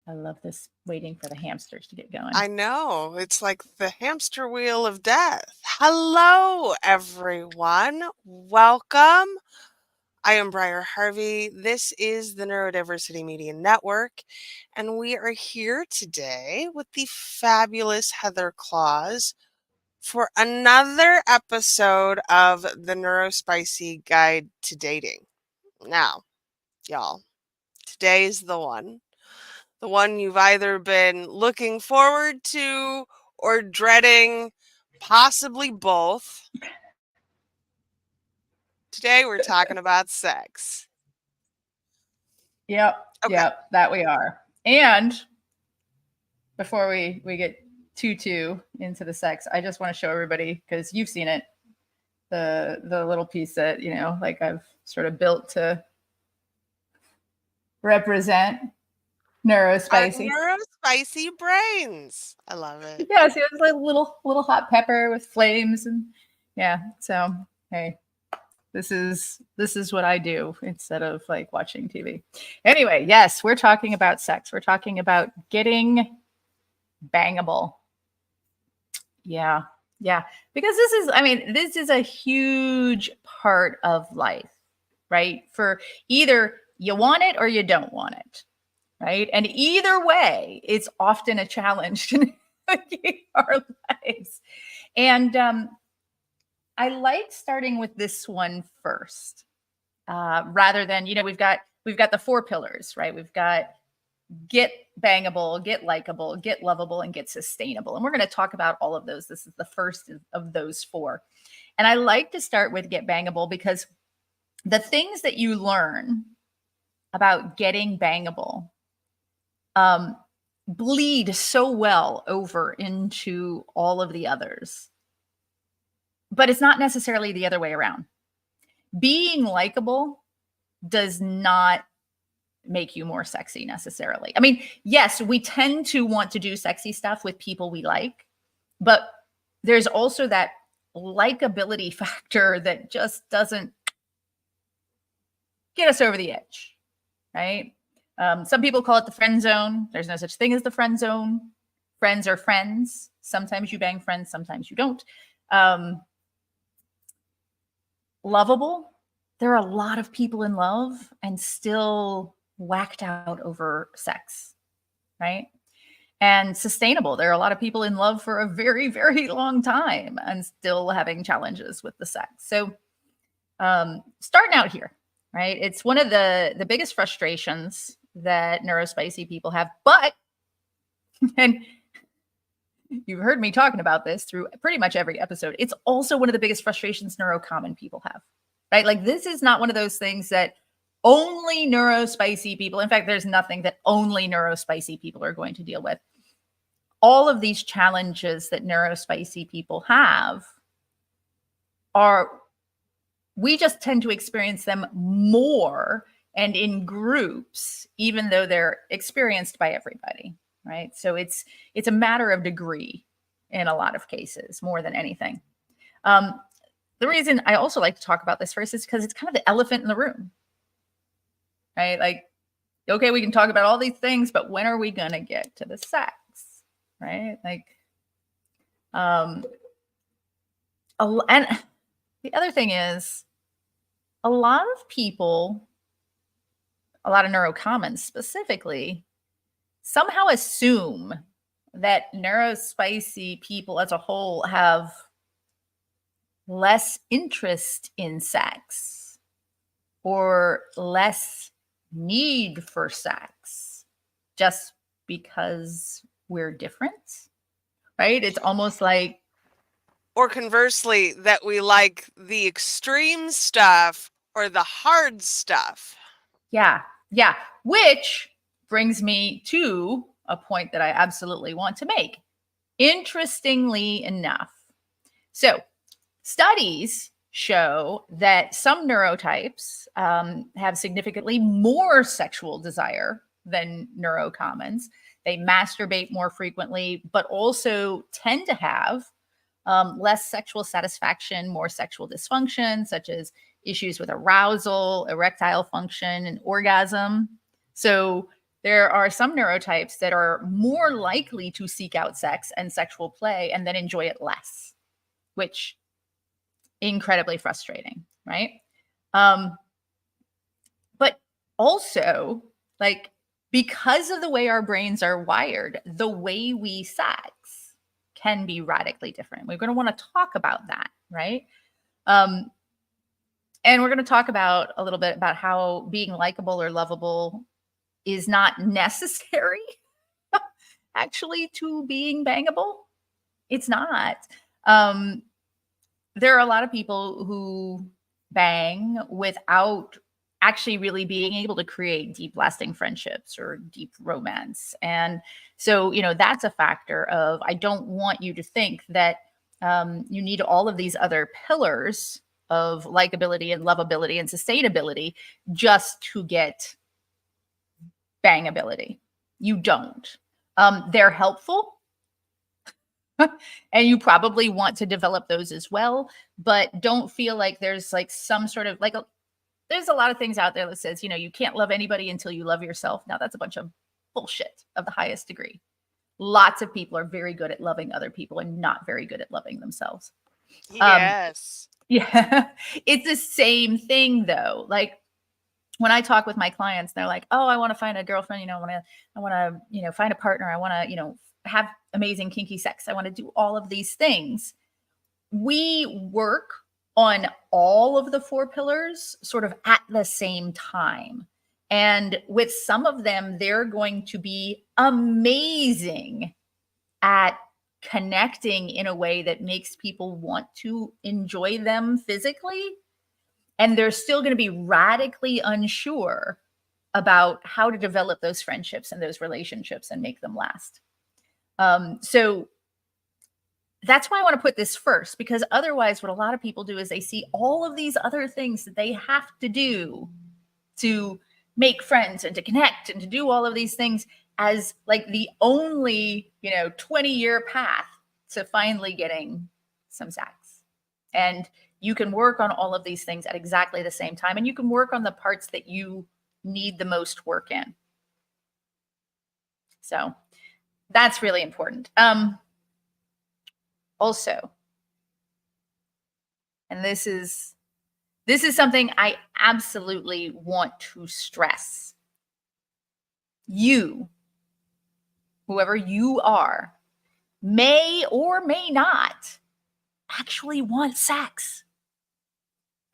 I love this waiting for the hamsters to get going. I know. It's like the hamster wheel of death. Hello, everyone. Welcome. I am Briar Harvey. This is the Neurodiversity Media Network, and we are here today with the fabulous Heather Claus for another episode of the Neurospicy Guide to Dating. Now, y'all, today's the one. The one you've either been looking forward to or dreading, possibly both. Today we're talking about sex. Yep. Okay. Yep. That we are. And before we get too into the sex, I just want to show everybody, because you've seen it, the little piece that, like I've sort of built to represent Neurospicy. Neurospicy brains. I love it. Yeah, see, it's like little hot pepper with flames, and yeah. So hey, this is what I do instead of like watching TV. Anyway, yes, we're talking about sex. We're talking about getting bangable. Yeah. Because this is a huge part of life, right? For either you want it or you don't want it, right? And either way, it's often a challenge to navigate our lives. And I like starting with this one first, rather than, we've got the 4 pillars, right? We've got get bangable, get likable, get lovable, and get sustainable. And we're going to talk about all of those. This is the first of those 4. And I like to start with get bangable because the things that you learn about getting bangable bleed so well over into all of the others. But it's not necessarily the other way around. Being likable does not make you more sexy necessarily. I mean, yes, we tend to want to do sexy stuff with people we like, but there's also that likability factor that just doesn't get us over the edge, right? Some people call it the friend zone. There's no such thing as the friend zone. Friends are friends. Sometimes you bang friends, sometimes you don't. Lovable. There are a lot of people in love and still whacked out over sex, right? And sustainable. There are a lot of people in love for a very, very long time and still having challenges with the sex. So starting out here, right? It's one of the biggest frustrations that neurospicy people have, but, and you've heard me talking about this through pretty much every episode, it's also one of the biggest frustrations neurocommon people have, right? Like this is not one of those things that only neurospicy people, in fact, there's nothing that only neurospicy people are going to deal with. All of these challenges that neurospicy people have we just tend to experience them more and in groups, even though they're experienced by everybody, right? So it's a matter of degree in a lot of cases, more than anything. The reason I also like to talk about this first is because it's kind of the elephant in the room, right? Like, okay, we can talk about all these things, but when are we going to get to the sex, right? Like, and the other thing is a lot of people, a lot of neurocommons specifically, somehow assume that neurospicy people as a whole have less interest in sex or less need for sex just because we're different, right? It's almost like, or conversely, that we like the extreme stuff or the hard stuff. Yeah. Which brings me to a point that I absolutely want to make. Interestingly enough, so studies show that some neurotypes have significantly more sexual desire than neurocommons. They masturbate more frequently, but also tend to have less sexual satisfaction, more sexual dysfunction, such as issues with arousal, erectile function, and orgasm. So there are some neurotypes that are more likely to seek out sex and sexual play and then enjoy it less, which incredibly frustrating, right? But also, like, because of the way our brains are wired, the way we sex can be radically different. We're going to want to talk about that, right? And we're going to talk about a little bit about how being likable or lovable is not necessary actually to being bangable. It's not. There are a lot of people who bang without actually really being able to create deep lasting friendships or deep romance. And so, that's a factor of, I don't want you to think that you need all of these other pillars of likability and lovability and sustainability just to get bangability. You don't. They're helpful. And you probably want to develop those as well, but don't feel like there's like some sort of like there's a lot of things out there that says, you can't love anybody until you love yourself. Now that's a bunch of bullshit of the highest degree. Lots of people are very good at loving other people and not very good at loving themselves. Yes. Yeah. It's the same thing though. Like when I talk with my clients, they're like, oh, I want to find a girlfriend, I want to, find a partner. I want to, have amazing kinky sex. I want to do all of these things. We work on all of the 4 pillars sort of at the same time. And with some of them, they're going to be amazing at connecting in a way that makes people want to enjoy them physically. And they're still going to be radically unsure about how to develop those friendships and those relationships and make them last. So that's why I want to put this first, because otherwise what a lot of people do is they see all of these other things that they have to do to make friends and to connect and to do all of these things as like the only, 20-year path to finally getting some sex. And you can work on all of these things at exactly the same time. And you can work on the parts that you need the most work in. So that's really important. Also, and this is something I absolutely want to stress. You, whoever you are, may or may not actually want sex.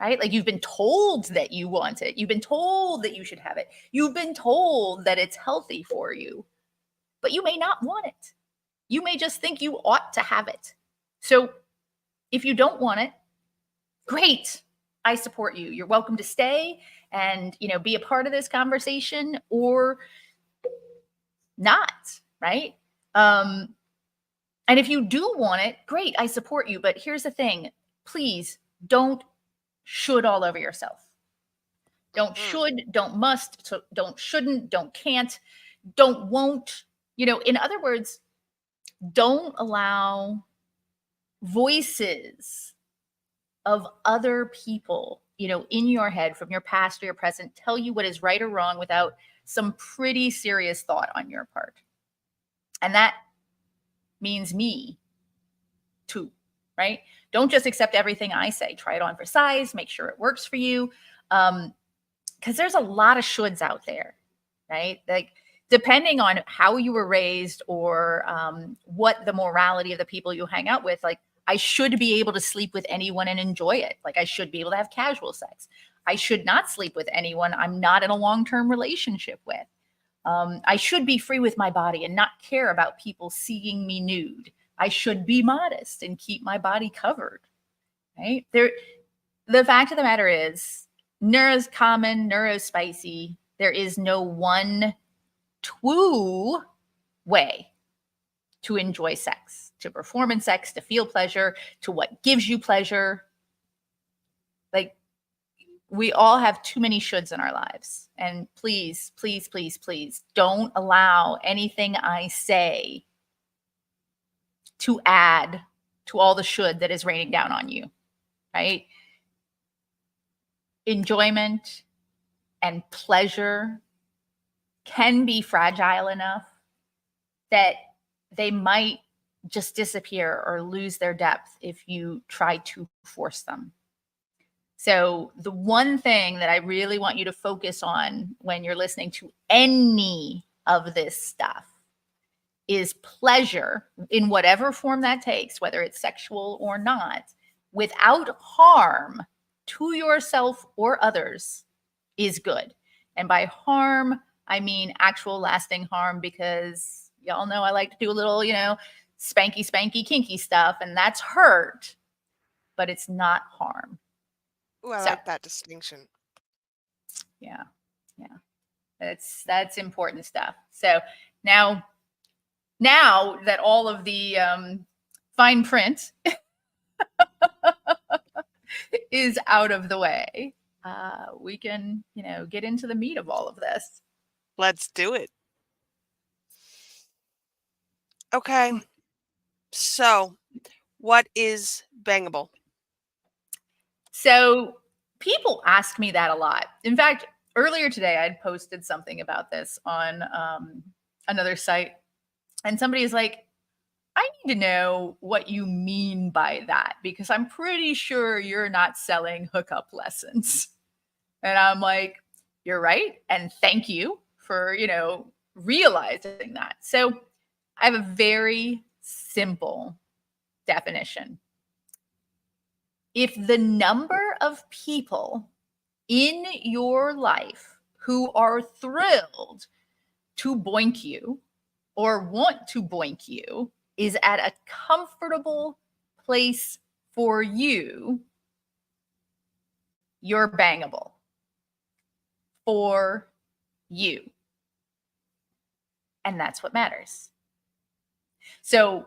Right? Like you've been told that you want it. You've been told that you should have it. You've been told that it's healthy for you, but you may not want it. You may just think you ought to have it. So if you don't want it, great. I support you. You're welcome to stay and, be a part of this conversation or not, right? And if you do want it, great. I support you. But here's the thing. Please don't should all over yourself. Don't should, don't must, don't shouldn't, don't can't, don't won't. In other words, don't allow voices of other people, in your head from your past or your present tell you what is right or wrong without some pretty serious thought on your part. And that means me too, right? Don't just accept everything I say. Try it on for size, make sure it works for you. Because there's a lot of shoulds out there, right? Like depending on how you were raised or what the morality of the people you hang out with, like I should be able to sleep with anyone and enjoy it. Like I should be able to have casual sex. I should not sleep with anyone I'm not in a long-term relationship with. I should be free with my body and not care about people seeing me nude. I should be modest and keep my body covered, right? The fact of the matter is, neuro's common, neurospicy. There is no one true way to enjoy sex, to perform in sex, to feel pleasure, to what gives you pleasure. Like, we all have too many shoulds in our lives. And please, please, please, please don't allow anything I say to add to all the should that is raining down on you, right? Enjoyment and pleasure can be fragile enough that they might just disappear or lose their depth if you try to force them. So the one thing that I really want you to focus on when you're listening to any of this stuff is pleasure in whatever form that takes, whether it's sexual or not, without harm to yourself or others is good. And by harm, I mean actual lasting harm, because y'all know I like to do a little, spanky, kinky stuff, and that's hurt, but it's not harm. Ooh, I So, like that distinction. yeah. That's important stuff. So now that all of the fine print is out of the way, we can, get into the meat of all of this. Let's do it. Okay. So, what is Bangable? So people ask me that a lot. In fact, earlier today, I'd posted something about this on another site, and somebody is like, I need to know what you mean by that, because I'm pretty sure you're not selling hookup lessons. And I'm like, you're right. And thank you for, realizing that. So I have a very simple definition. If the number of people in your life who are thrilled to boink you or want to boink you is at a comfortable place for you, you're bangable for you. And that's what matters. So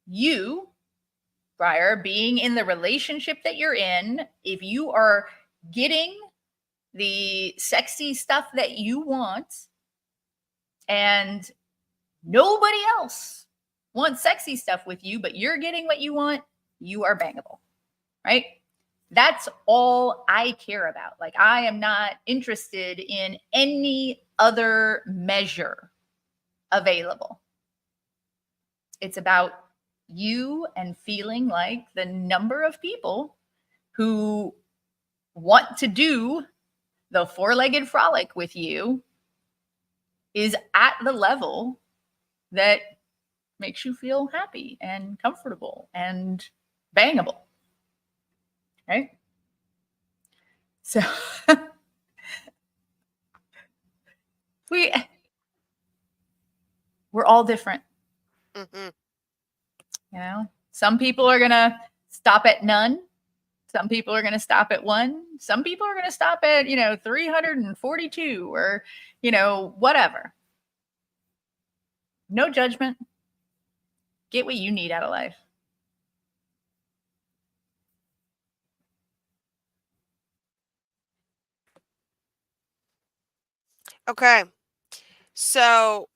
you, Briar, being in the relationship that you're in, if you are getting the sexy stuff that you want and nobody else wants sexy stuff with you, but you're getting what you want, you are bangable, right? That's all I care about. Like, I am not interested in any other measure available. It's about you and feeling like the number of people who want to do the four-legged frolic with you is at the level that makes you feel happy and comfortable and bangable. Right? So we're all different. Mm-hmm. Some people are going to stop at none. Some people are going to stop at 1. Some people are going to stop at, 342 or, whatever. No judgment. Get what you need out of life. Okay. So,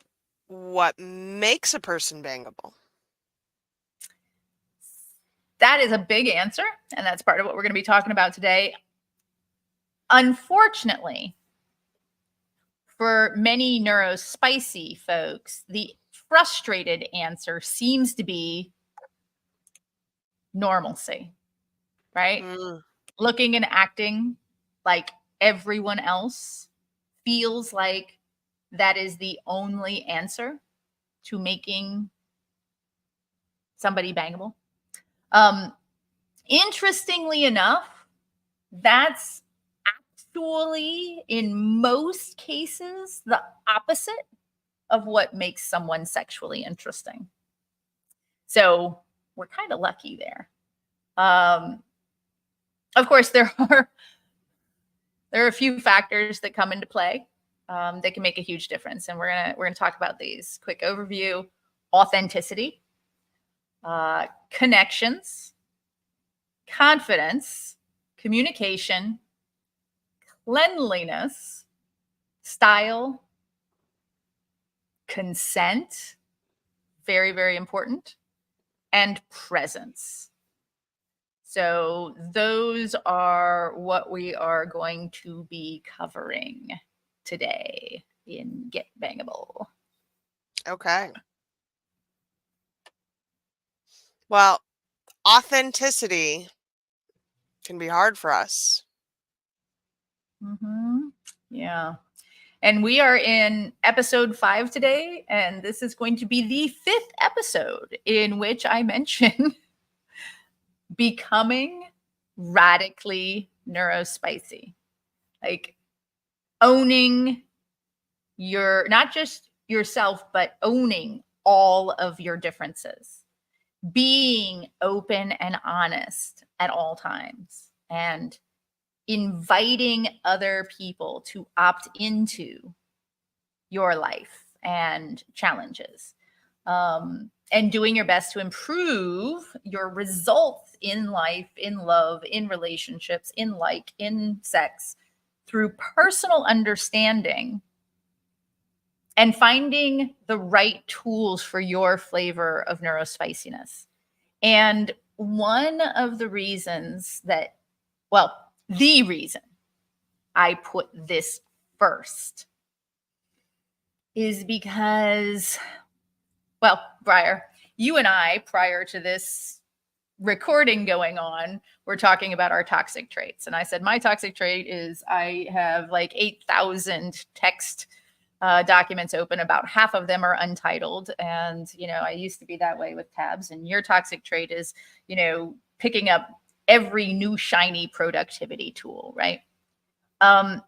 what makes a person bangable? That is a big answer, and that's part of what we're going to be talking about today. Unfortunately, for many neurospicy folks, the frustrated answer seems to be normalcy, right? Looking and acting like everyone else feels like that is the only answer to making somebody bangable. Interestingly enough, that's actually in most cases the opposite of what makes someone sexually interesting. So we're kind of lucky there. Of course, there are a few factors that come into play that can make a huge difference, and we're gonna talk about these. Quick overview: authenticity, connections, confidence, communication, cleanliness, style, consent, very, very important, and presence. So those are what we are going to be covering today. in Get Bangable. Okay. Well, authenticity can be hard for us. Yeah. And we are in episode 5 today, and this is going to be the 5th episode in which I mention becoming radically neurospicy. Like owning your, not just yourself, but owning all of your differences, being open and honest at all times, and inviting other people to opt into your life and challenges, and doing your best to improve your results in life, in love, in relationships, in sex, through personal understanding and finding the right tools for your flavor of neurospiciness. And one of the reasons that, well, the reason I put this first is because, well, Briar, you and I, prior to this recording going on, we're talking about our toxic traits. And I said, my toxic trait is I have like 8,000 text documents open. About half of them are untitled. And, I used to be that way with tabs. And your toxic trait is, picking up every new shiny productivity tool, right? A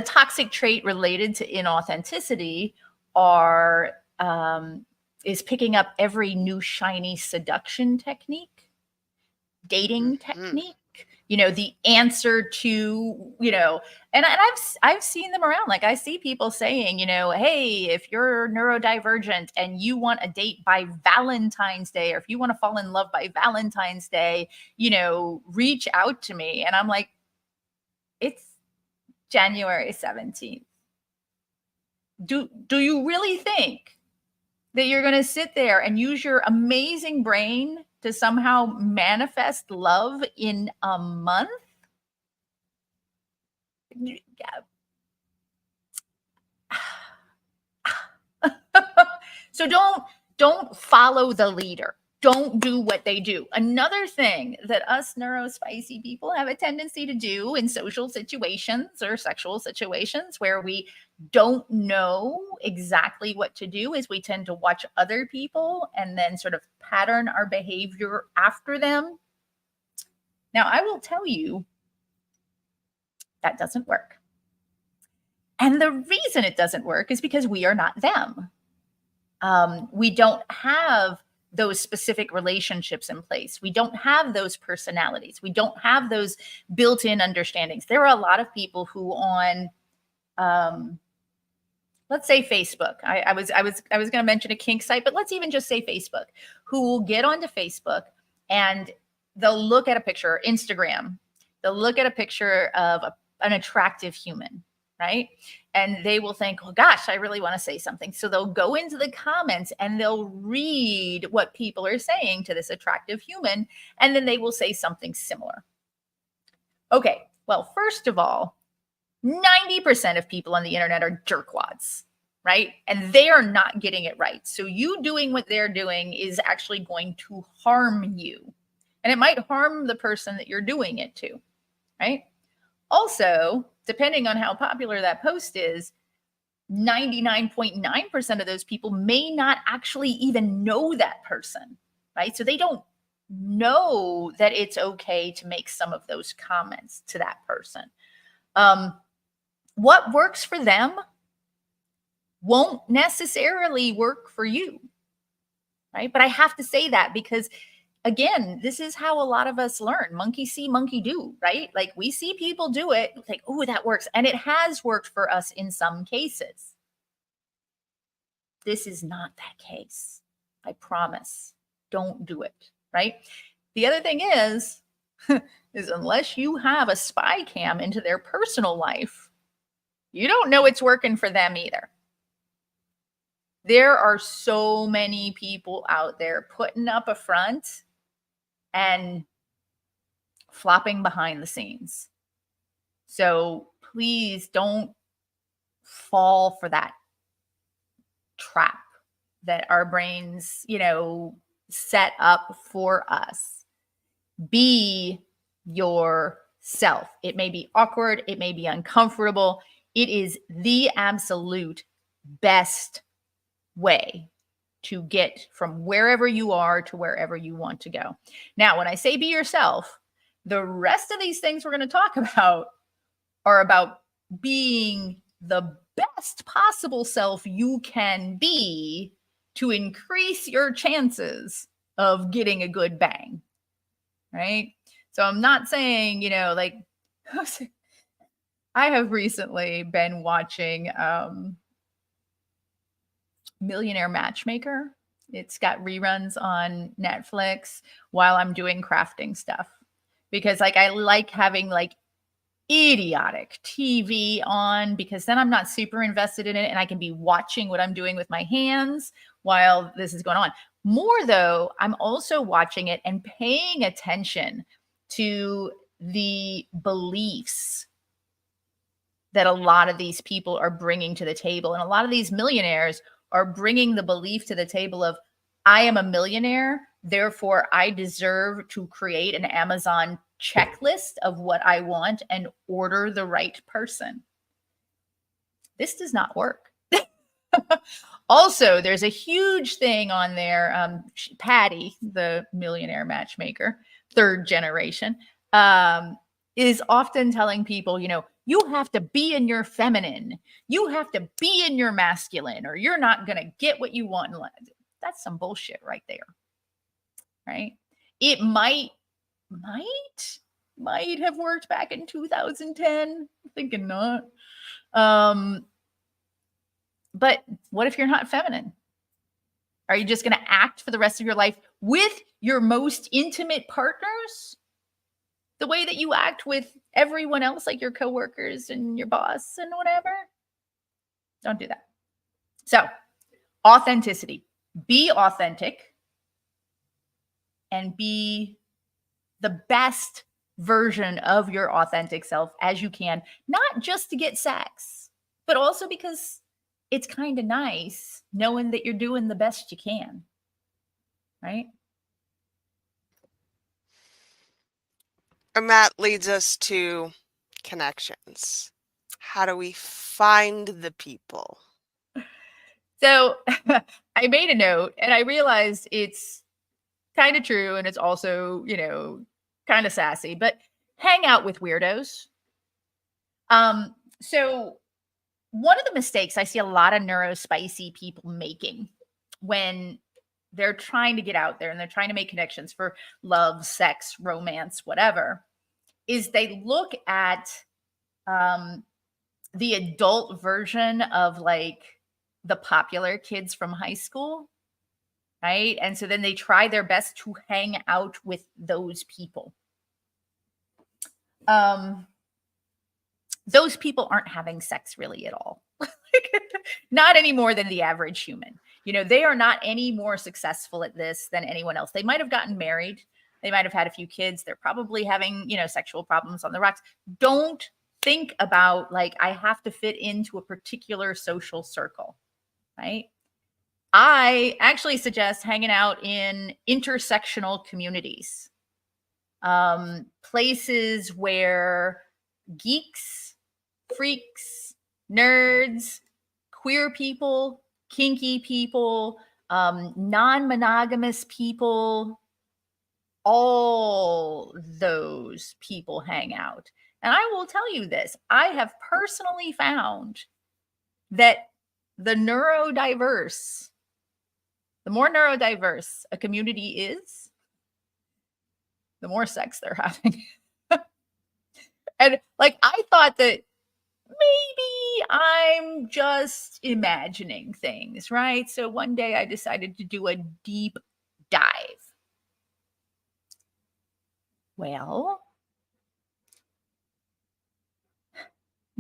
toxic trait related to inauthenticity is picking up every new shiny seduction technique, dating technique, the answer to, and I've seen them around. Like I see people saying, hey, if you're neurodivergent and you want a date by Valentine's Day, or if you want to fall in love by Valentine's Day, reach out to me. And I'm like, it's January 17th. Do you really think that you're going to sit there and use your amazing brain to somehow manifest love in a month? So don't follow the leader. Don't do what they do. Another thing that us neurospicy people have a tendency to do in social situations or sexual situations where we don't know exactly what to do is we tend to watch other people and then sort of pattern our behavior after them. Now, I will tell you that doesn't work. And the reason it doesn't work is because we are not them. We don't have those specific relationships in place. We don't have those personalities. We don't have those built-in understandings. There are a lot of people who on, let's say Facebook. I was going to mention a kink site, but let's even just say Facebook, who will get onto Facebook and they'll look at a picture, Instagram. They'll look at a picture of an attractive human, right? And they will think, well, gosh, I really want to say something. So they'll go into the comments and they'll read what people are saying to this attractive human. And then they will say something similar. Okay, well, first of all, 90% of people on the internet are jerkwads, right? And they are not getting it right. So you doing what they're doing is actually going to harm you. And it might harm the person that you're doing it to, right? Also, depending on how popular that post is, 99.9% of those people may not actually even know that person, right? So they don't know that it's okay to make some of those comments to that person. What works for them won't necessarily work for you, right? But I have to say that because, again, this is how a lot of us learn. Monkey see, monkey do, right? Like we see people do it, like, oh, that works. And it has worked for us in some cases. This is not that case. I promise. Don't do it, right? The other thing is unless you have a spy cam into their personal life, you don't know it's working for them either. There are so many people out there putting up a front and flopping behind the scenes. So please don't fall for that trap that our brains, set up for us. Be yourself. It may be awkward, it may be uncomfortable. It is the absolute best way to get from wherever you are to wherever you want to go. Now, when I say be yourself, the rest of these things we're going to talk about are about being the best possible self you can be to increase your chances of getting a good bang, right? So I'm not saying, like, I have recently been watching Millionaire Matchmaker. It's got reruns on Netflix while I'm doing crafting stuff, because like I like having like idiotic TV on, because then I'm not super invested in it and I can be watching what I'm doing with my hands while this is going on. More though, I'm also watching it and paying attention to the beliefs that a lot of these people are bringing to the table. And a lot of these millionaires are bringing the belief to the table of, I am a millionaire, therefore I deserve to create an Amazon checklist of what I want and order the right person. This does not work. Also, there's a huge thing on there. Patty, the millionaire matchmaker, third generation, is often telling people, you have to be in your feminine. You have to be in your masculine, or you're not going to get what you want. That's some bullshit right there. Right? It might have worked back in 2010. I'm thinking not. But what if you're not feminine? Are you just going to act for the rest of your life with your most intimate partners the way that you act with everyone else, like your coworkers and your boss and whatever? Don't do that. So, authenticity. Be authentic and be the best version of your authentic self as you can, not just to get sex, but also because it's kind of nice knowing that you're doing the best you can, right? And that leads us to connections. How do we find the people? So I made a note and I realized it's kind of true, and it's also, kind of sassy, but hang out with weirdos. So one of the mistakes I see a lot of neurospicy people making when they're trying to get out there and they're trying to make connections for love, sex, romance, whatever, is they look at the adult version of like the popular kids from high school, right? And so then they try their best to hang out with those people. Those people aren't having sex really at all. Not any more than the average human. They are not any more successful at this than anyone else. They might have gotten married. They might have had a few kids. They're probably having, sexual problems on the rocks. Don't think about like, I have to fit into a particular social circle, right? I actually suggest hanging out in intersectional communities, places where geeks, freaks, nerds, queer people, kinky people, non-monogamous people, all those people hang out. And I will tell you this, I have personally found that the more neurodiverse a community is, the more sex they're having. And like, I thought that maybe I'm just imagining things, right? So one day I decided to do a deep dive. Well,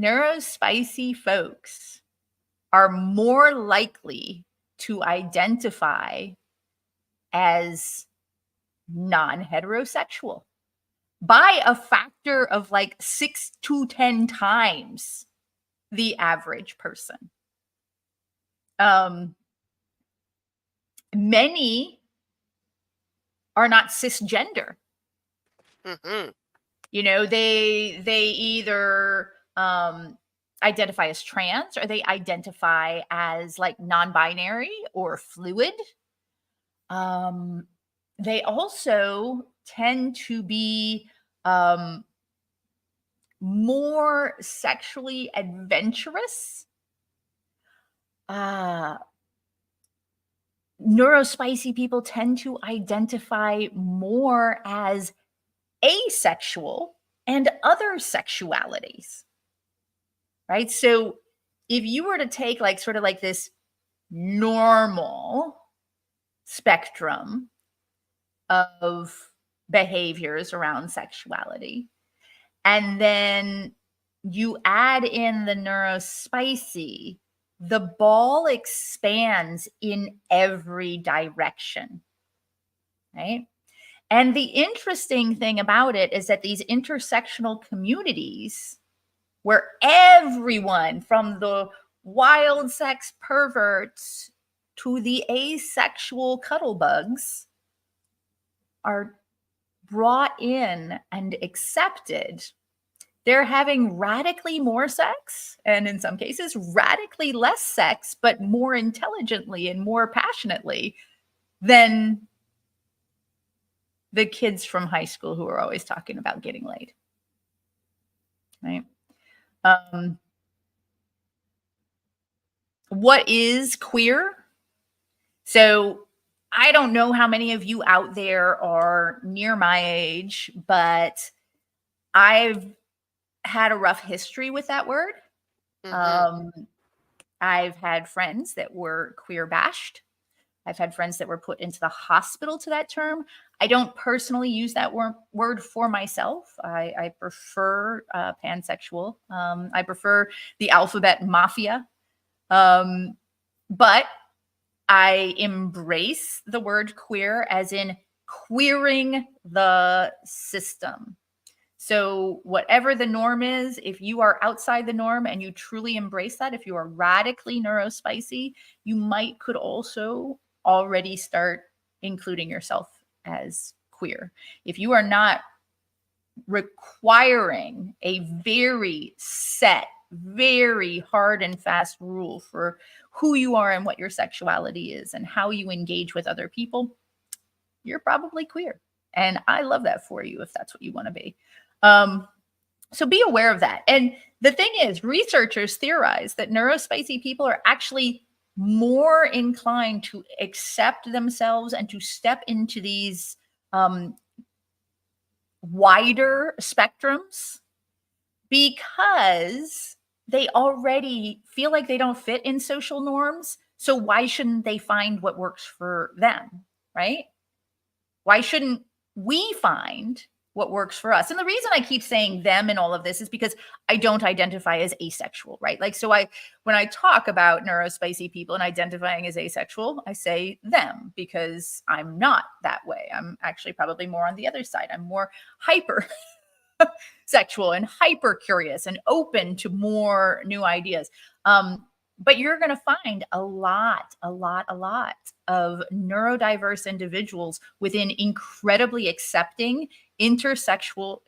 neurospicy folks are more likely to identify as non-heterosexual by a factor of like 6 to 10 times the average person. Many are not cisgender. Mm-hmm. You know, they either identify as trans, or they identify as like non-binary or fluid. They also tend to be more sexually adventurous. Neurospicy people tend to identify more as asexual and other sexualities, right? So if you were to take like sort of like this normal spectrum of behaviors around sexuality, and then you add in the neurospicy, the ball expands in every direction, right? And the interesting thing about it is that these intersectional communities, where everyone from the wild sex perverts to the asexual cuddlebugs are brought in and accepted, they're having radically more sex, and in some cases, radically less sex, but more intelligently and more passionately than the kids from high school who are always talking about getting laid. Right? What is queer? So I don't know how many of you out there are near my age, but I've had a rough history with that word. Mm-hmm. I've had friends that were queer bashed. I've had friends that were put into the hospital to that term. I don't personally use that word for myself. I prefer pansexual. I prefer the alphabet mafia. But I embrace the word queer as in queering the system. So whatever the norm is, if you are outside the norm and you truly embrace that, if you are radically neurospicy, you could also already start including yourself as queer. If you are not requiring a very set, very hard and fast rule for who you are and what your sexuality is and how you engage with other people, you're probably queer. And I love that for you if that's what you want to be. So be aware of that. And the thing is, researchers theorize that neurospicy people are actually more inclined to accept themselves and to step into these wider spectrums because they already feel like they don't fit in social norms. So why shouldn't they find what works for them, right? Why shouldn't we find what works for us? And the reason I keep saying them in all of this is because I don't identify as asexual, right? Like, so when I talk about neurospicy people and identifying as asexual, I say them because I'm not that way. I'm actually probably more on the other side. I'm more hyper sexual and hyper curious and open to more new ideas. But you're going to find a lot of neurodiverse individuals within incredibly accepting intersectional,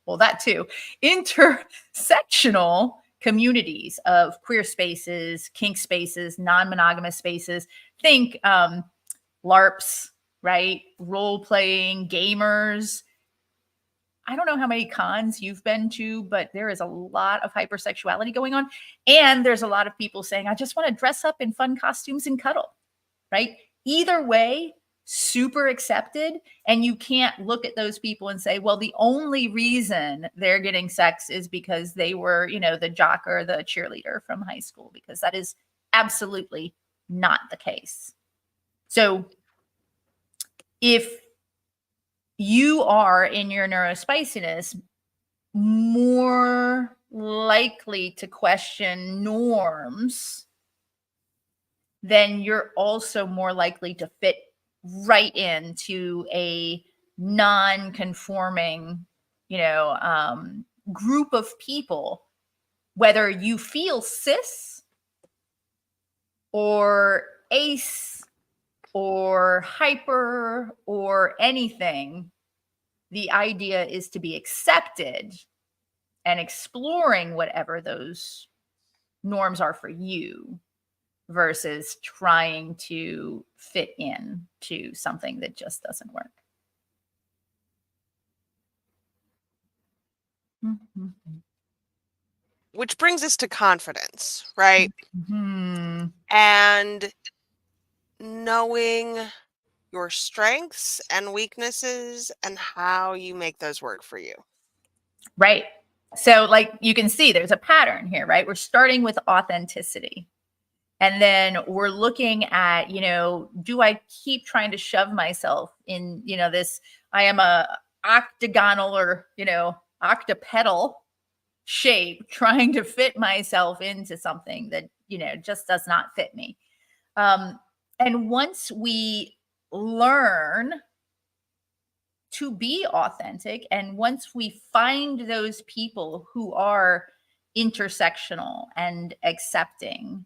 well, that too, intersectional communities of queer spaces, kink spaces, non-monogamous spaces. Think LARPs, right? Role playing, gamers. I don't know how many cons you've been to, but there is a lot of hypersexuality going on. And there's a lot of people saying, I just want to dress up in fun costumes and cuddle, right? Either way, super accepted. And you can't look at those people and say, well, the only reason they're getting sex is because they were, the jock or the cheerleader from high school, because that is absolutely not the case. So if you are in your neurospiciness more likely to question norms, then you're also more likely to fit right into a non-conforming, group of people whether you feel cis or ace or hyper or anything, the idea is to be accepted and exploring whatever those norms are for you versus trying to fit in to something that just doesn't work. Mm-hmm. Which brings us to confidence, right? Mm-hmm. And knowing your strengths and weaknesses and how you make those work for you. Right. So, like, you can see there's a pattern here, right? We're starting with authenticity. And then we're looking at, do I keep trying to shove myself in, this, I am a octagonal or, octopedal shape, trying to fit myself into something that, just does not fit me. And once we learn to be authentic, and once we find those people who are intersectional and accepting,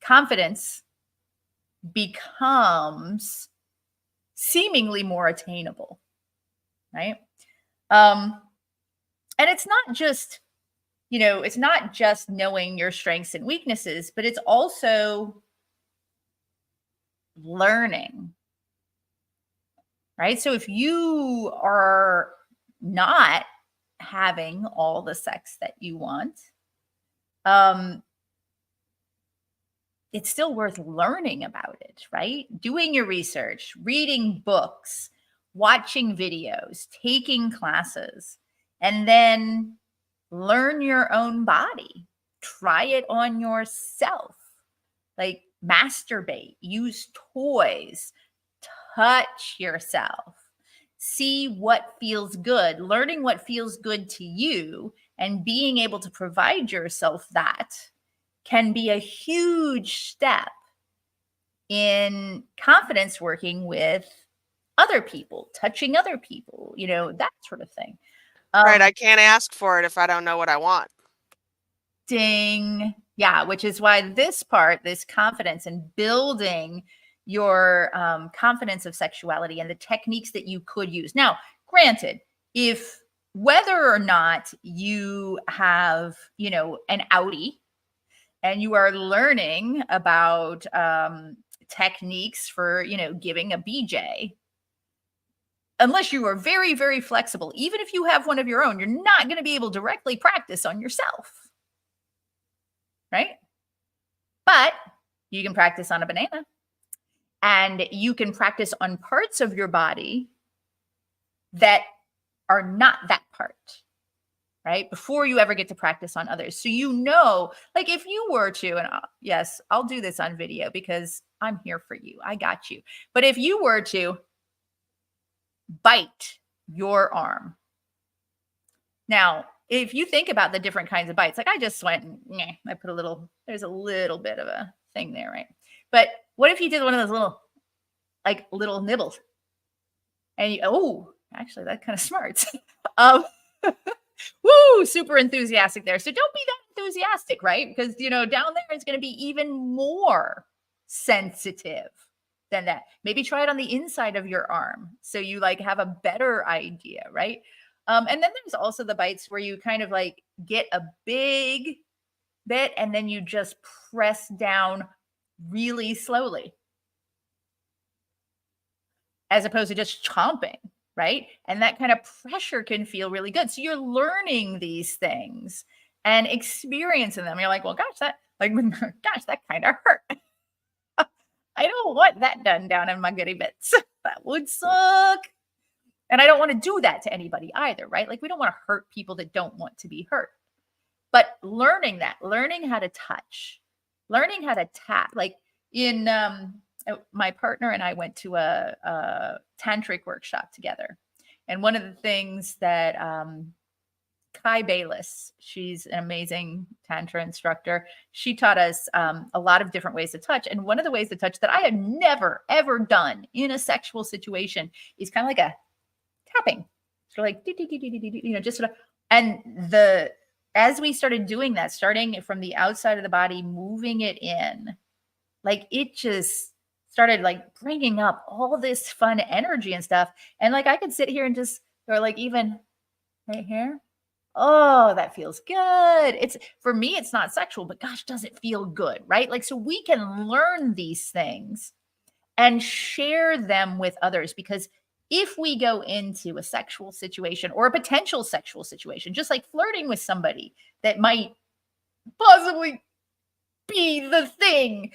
confidence becomes seemingly more attainable, right? And it's not just, it's not just knowing your strengths and weaknesses, but it's also learning, right? So if you are not having all the sex that you want, it's still worth learning about it, right? Doing your research, reading books, watching videos, taking classes, and then learn your own body. Try it on yourself. Like, masturbate, use toys, touch yourself, see what feels good, learning what feels good to you, and being able to provide yourself that can be a huge step in confidence working with other people, touching other people, that sort of thing. Right. I can't ask for it if I don't know what I want. Ding. Yeah, which is why this part, this confidence and building your confidence of sexuality and the techniques that you could use. Now, granted, if whether or not you have, an outie and you are learning about techniques for, giving a BJ, unless you are very, very flexible, even if you have one of your own, you're not going to be able to directly practice on yourself. Right? But you can practice on a banana, and you can practice on parts of your body that are not that part, right? Before you ever get to practice on others. So, like, if you were to, and yes, I'll do this on video because I'm here for you. I got you. But if you were to bite your arm, now, if you think about the different kinds of bites, like I just went and I put there's a little bit of a thing there, right? But what if you did one of those little nibbles? And actually, that's kind of smart. Woo, super enthusiastic there. So don't be that enthusiastic, right? Because, down there it's going to be even more sensitive than that. Maybe try it on the inside of your arm so you have a better idea, right? And then there's also the bites where you kind of get a big bit and then you just press down really slowly, as opposed to just chomping, right? And that kind of pressure can feel really good. So you're learning these things and experiencing them. You're like, well, gosh, that kind of hurt. I don't want that done down in my goody bits. That would suck. And I don't want to do that to anybody either, right? Like, we don't want to hurt people that don't want to be hurt. But learning how to touch, learning how to tap. Like, in my partner and I went to a tantric workshop together. And one of the things that Kai Bayless, she's an amazing Tantra instructor. She taught us a lot of different ways to touch. And one of the ways to touch that I had never, ever done in a sexual situation is kind of like a tapping. So just sort of, and as we started doing that, starting from the outside of the body, moving it in, like it just started like bringing up all this fun energy and stuff. And like I could sit here and just, or like even right here, oh, that feels good. It's, for me, it's not sexual, but gosh, does it feel good, right? Like, so we can learn these things and share them with others, because if we go into a sexual situation or a potential sexual situation, just like flirting with somebody that might possibly be the thing,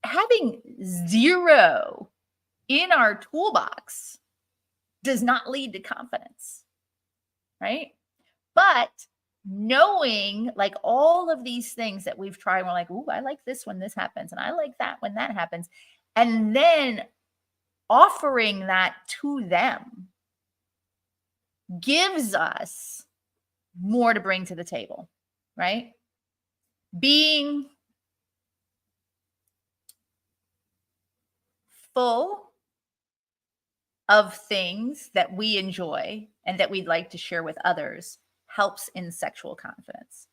having zero in our toolbox does not lead to confidence, right? But knowing like all of these things that we've tried, we're like, ooh, I like this when this happens, and I like that when that happens. And then offering that to them gives us more to bring to the table, right? Being full of things that we enjoy and that we'd like to share with others helps in sexual confidence.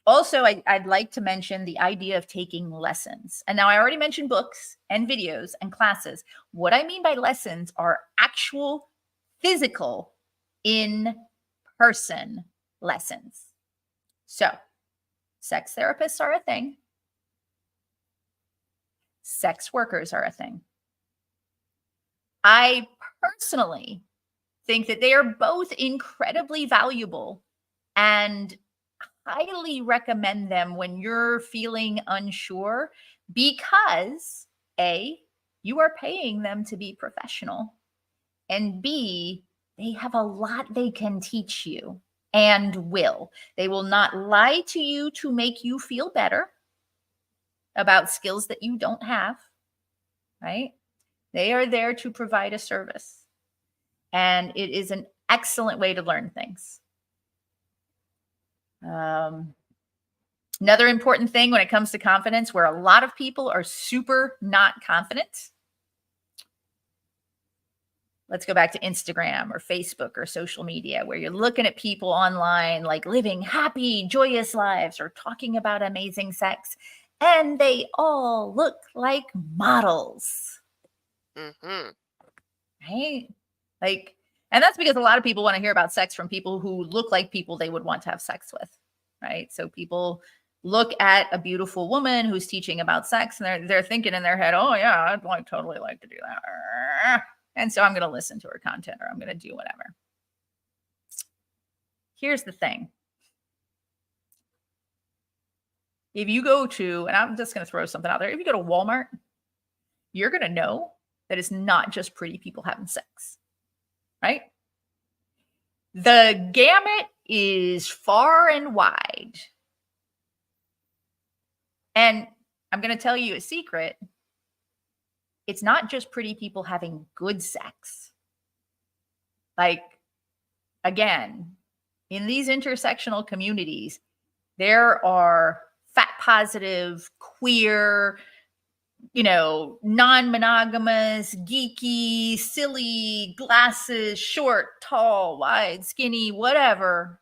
Also, I'd like to mention the idea of taking lessons. And now I already mentioned books and videos and classes. What I mean by lessons are actual physical in-person lessons. So sex therapists are a thing. Sex workers are a thing. I personally think that they are both incredibly valuable and highly recommend them when you're feeling unsure, because A, you are paying them to be professional, and B, they have a lot they can teach you and will. They will not lie to you to make you feel better about skills that you don't have, right? They are there to provide a service, and it is an excellent way to learn things. Another important thing when it comes to confidence, where a lot of people are super not confident. Let's go back to Instagram or Facebook or social media, where you're looking at people online, like living happy, joyous lives or talking about amazing sex, and they all look like models. Mm-hmm. Right? Like, and that's because a lot of people want to hear about sex from people who look like people they would want to have sex with, right? So people look at a beautiful woman who's teaching about sex, and they're thinking in their head, oh yeah, I'd totally like to do that. And so I'm going to listen to her content, or I'm going to do whatever. Here's the thing. If you go to, and I'm just going to throw something out there, if you go to Walmart, you're going to know that it's not just pretty people having sex, right? The gamut is far and wide. And I'm going to tell you a secret. It's not just pretty people having good sex. Like, again, in these intersectional communities, there are fat positive, queer, non-monogamous, geeky, silly, glasses, short, tall, wide, skinny, whatever,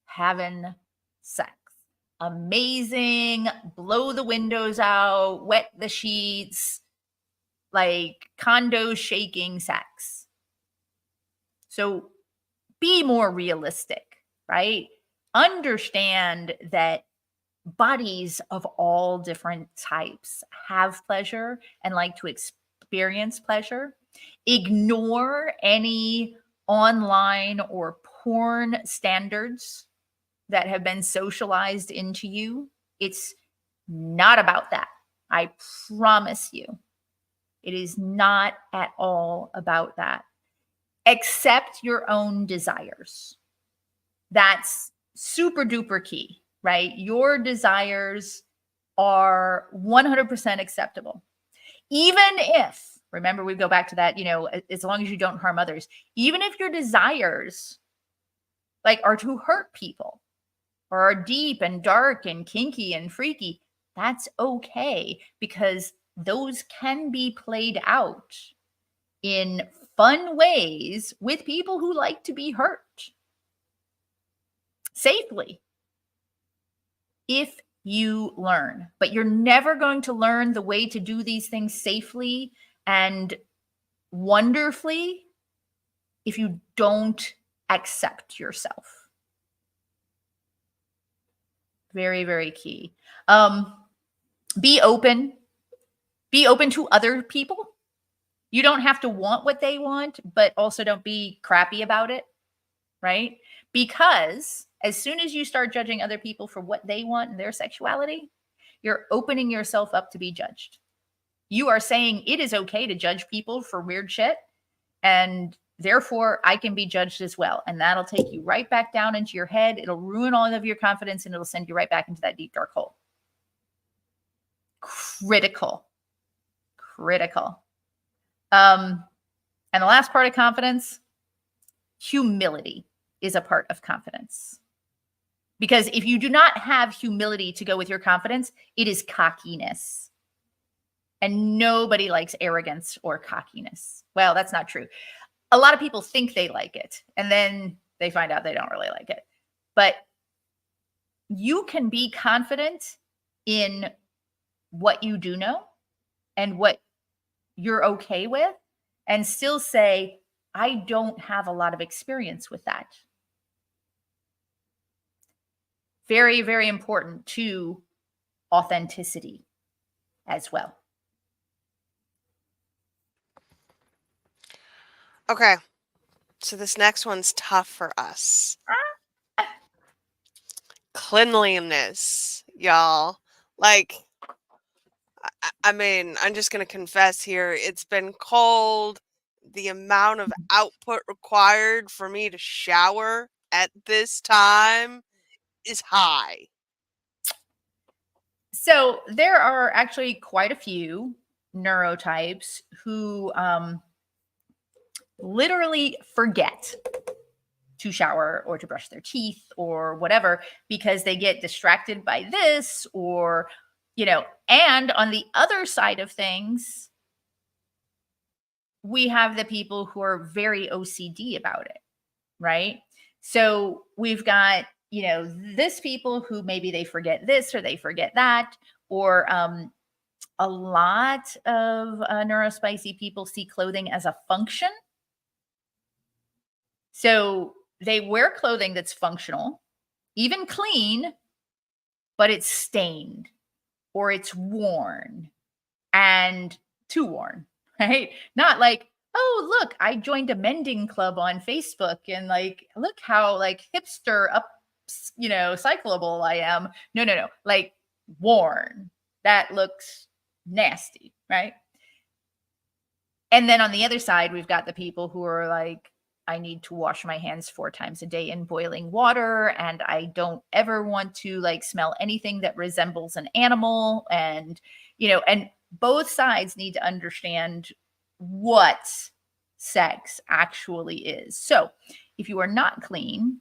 having sex. Amazing, blow the windows out, wet the sheets, like condo shaking sex. So be more realistic, right? Understand that bodies of all different types have pleasure and like to experience pleasure. Ignore any online or porn standards that have been socialized into you. It's not about that. I promise you. It is not at all about that. Accept your own desires. That's super duper key, right? Your desires are 100% acceptable. Even if, remember, we go back to that, as long as you don't harm others, even if your desires like are to hurt people or are deep and dark and kinky and freaky, that's okay, because those can be played out in fun ways with people who like to be hurt. safely if you learn. But you're never going to learn the way to do these things safely and wonderfully if you don't accept yourself. Very, very key. Be open. Be open to other people. You don't have to want what they want, but also don't be crappy about it, right? Because as soon as you start judging other people for what they want in their sexuality, you're opening yourself up to be judged. You are saying it is okay to judge people for weird shit, and therefore I can be judged as well. And that'll take you right back down into your head. It'll ruin all of your confidence, and it'll send you right back into that deep, dark hole. Critical. And the last part of confidence, humility is a part of confidence. Because if you do not have humility to go with your confidence, it is cockiness. And nobody likes arrogance or cockiness. Well, that's not true. A lot of people think they like it, and then they find out they don't really like it. But you can be confident in what you do know and what you're okay with, and still say, I don't have a lot of experience with that. Very, very important to authenticity as well. Okay. So this next one's tough for us. Cleanliness, y'all. Like, I mean, I'm just going to confess here. It's been cold. The amount of output required for me to shower at this time is high. So there are actually quite a few neurotypes who literally forget to shower or to brush their teeth or whatever because they get distracted by this or, and on the other side of things, we have the people who are very OCD about it, right? So we've got, this people who maybe they forget this or they forget that, or a lot of neurospicy people see clothing as a function. So they wear clothing that's functional, even clean, but it's stained or it's worn and too worn, right? Not like, oh, look, I joined a mending club on Facebook and like, look how like hipster up, cyclable I am. No. Like worn. That looks nasty, right? And then on the other side, we've got the people who are like, I need to wash my hands 4 times a day in boiling water. And I don't ever want to like smell anything that resembles an animal. And, and both sides need to understand what sex actually is. So if you are not clean,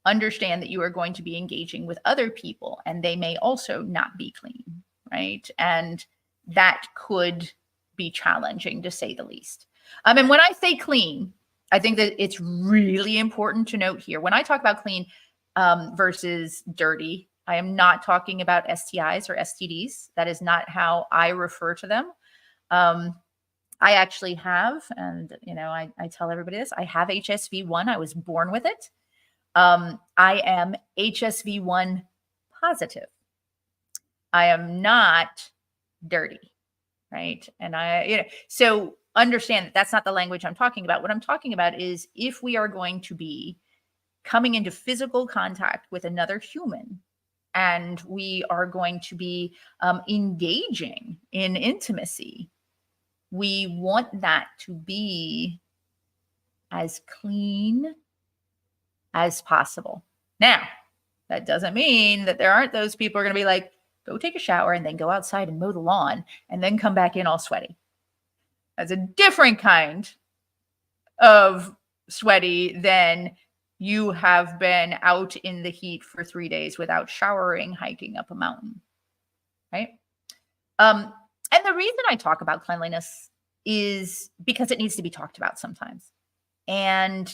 understand that you are going to be engaging with other people and they may also not be clean, right? And that could be challenging to say the least. And when I say clean, I think that it's really important to note here, when I talk about clean versus dirty, I am not talking about STIs or STDs. That is not how I refer to them. I actually have, and I tell everybody this, I have HSV1. I was born with it. I am HSV1 positive. I am not dirty, right? And so understand that that's not the language I'm talking about. What I'm talking about is if we are going to be coming into physical contact with another human and we are going to be engaging in intimacy, we want that to be as clean as possible. Now, that doesn't mean that there aren't those people who are going to be like, go take a shower and then go outside and mow the lawn and then come back in all sweaty. That's a different kind of sweaty than you have been out in the heat for 3 days without showering, hiking up a mountain, right? And the reason I talk about cleanliness is because it needs to be talked about sometimes. And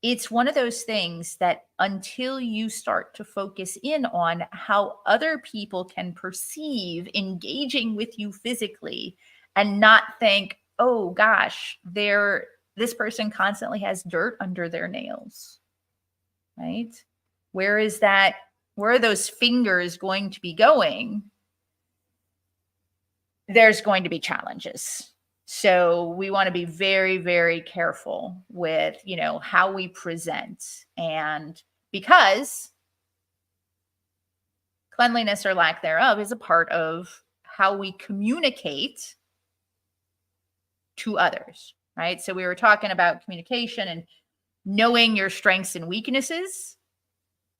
it's one of those things that until you start to focus in on how other people can perceive engaging with you physically and not think, oh gosh, this person constantly has dirt under their nails, right? Where are those fingers going to be going? There's going to be challenges. So we want to be very, very careful with, how we present. And because cleanliness or lack thereof is a part of how we communicate to others, right? So we were talking about communication and knowing your strengths and weaknesses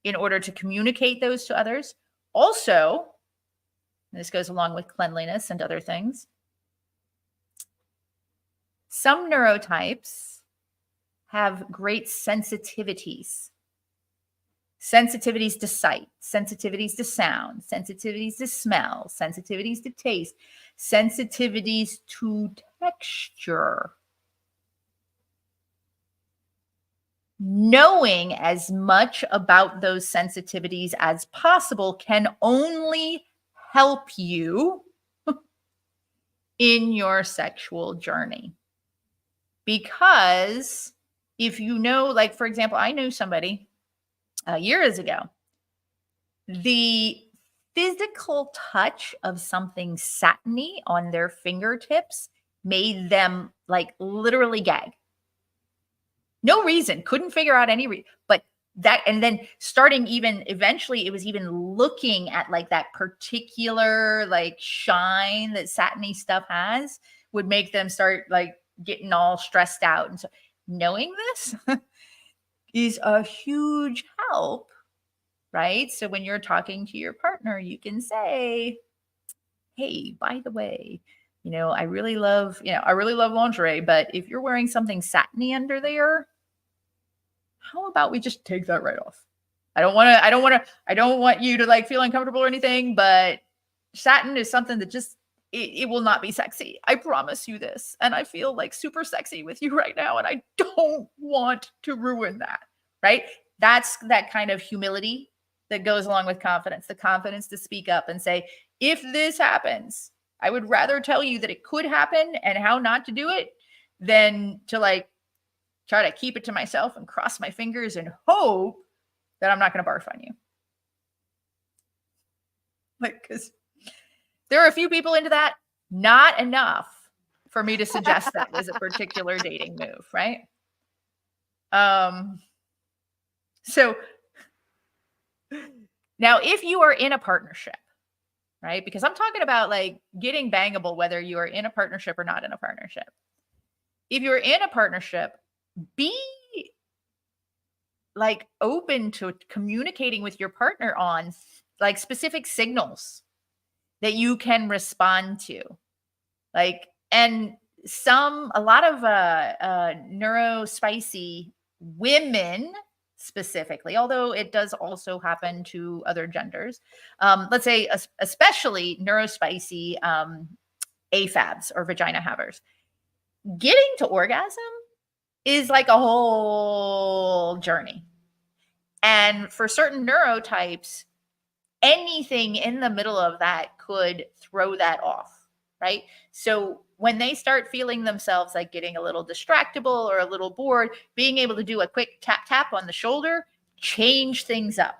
in order to communicate those to others. Also, this goes along with cleanliness and other things, some neurotypes have great sensitivities. Sensitivities to sight, sensitivities to sound, sensitivities to smell, sensitivities to taste, sensitivities to texture. Knowing as much about those sensitivities as possible can only help you in your sexual journey. Because if you know, like, for example, I knew somebody years ago, the physical touch of something satiny on their fingertips made them like literally gag. No reason, couldn't figure out any reason, but that, and then starting even eventually, it was even looking at like that particular like shine that satiny stuff has would make them start like getting all stressed out. And so knowing this is a huge help, right? So when you're talking to your partner, you can say, hey, by the way, I really love lingerie, but if you're wearing something satiny under there, how about we just take that right off? I don't want you to like feel uncomfortable or anything, but satin is something that just, it will not be sexy. I promise you this. And I feel like super sexy with you right now. And I don't want to ruin that, right? That's that kind of humility that goes along with confidence, the confidence to speak up and say, if this happens, I would rather tell you that it could happen and how not to do it than to like try to keep it to myself and cross my fingers and hope that I'm not going to barf on you. Like, because there are a few people into that, not enough for me to suggest that as a particular dating move, right? So now if you are in a partnership, right? Because I'm talking about like getting bangable, whether you are in a partnership or not in a partnership. If you're in a partnership, be like open to communicating with your partner on like specific signals that you can respond to. Like, and a lot of neurospicy women specifically, although it does also happen to other genders, let's say especially neurospicy AFABs or vagina havers, getting to orgasm is like a whole journey. And for certain neurotypes, anything in the middle of that could throw that off, right? So when they start feeling themselves like getting a little distractible or a little bored, being able to do a quick tap tap on the shoulder, change things up,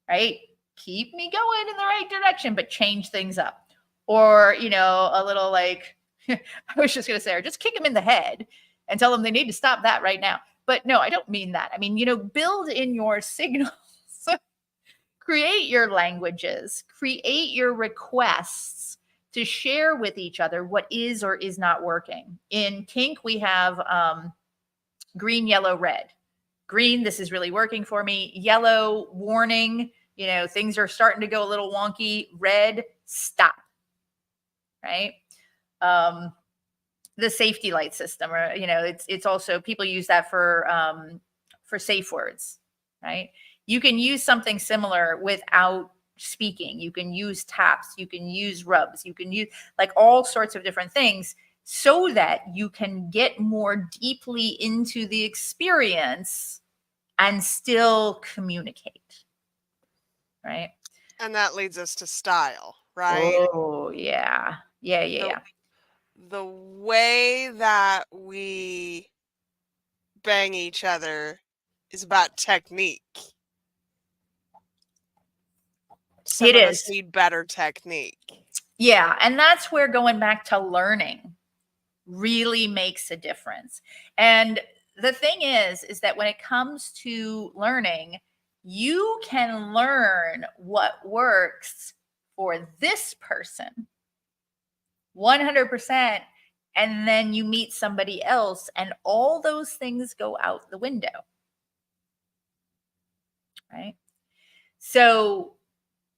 right? Keep me going in the right direction, but change things up. Or, a little like, I was just going to say, or just kick them in the head and tell them they need to stop that right now. But no, I don't mean that. I mean, build in your signals, create your languages, create your requests to share with each other what is or is not working. In kink, we have green, yellow, red. Green, this is really working for me. Yellow, warning, things are starting to go a little wonky. Red, stop, right? The safety light system, or it's also, people use that for safe words, right? You can use something similar without speaking. You can use taps, you can use rubs, you can use like all sorts of different things so that you can get more deeply into the experience and still communicate, right? And that leads us to style, right? Oh, yeah. Yeah. The way that we bang each other is about technique. Some It of us is. need better technique. Yeah. And that's where going back to learning really makes a difference. And the thing is that when it comes to learning, you can learn what works for this person 100%. And then you meet somebody else, and all those things go out the window. Right? So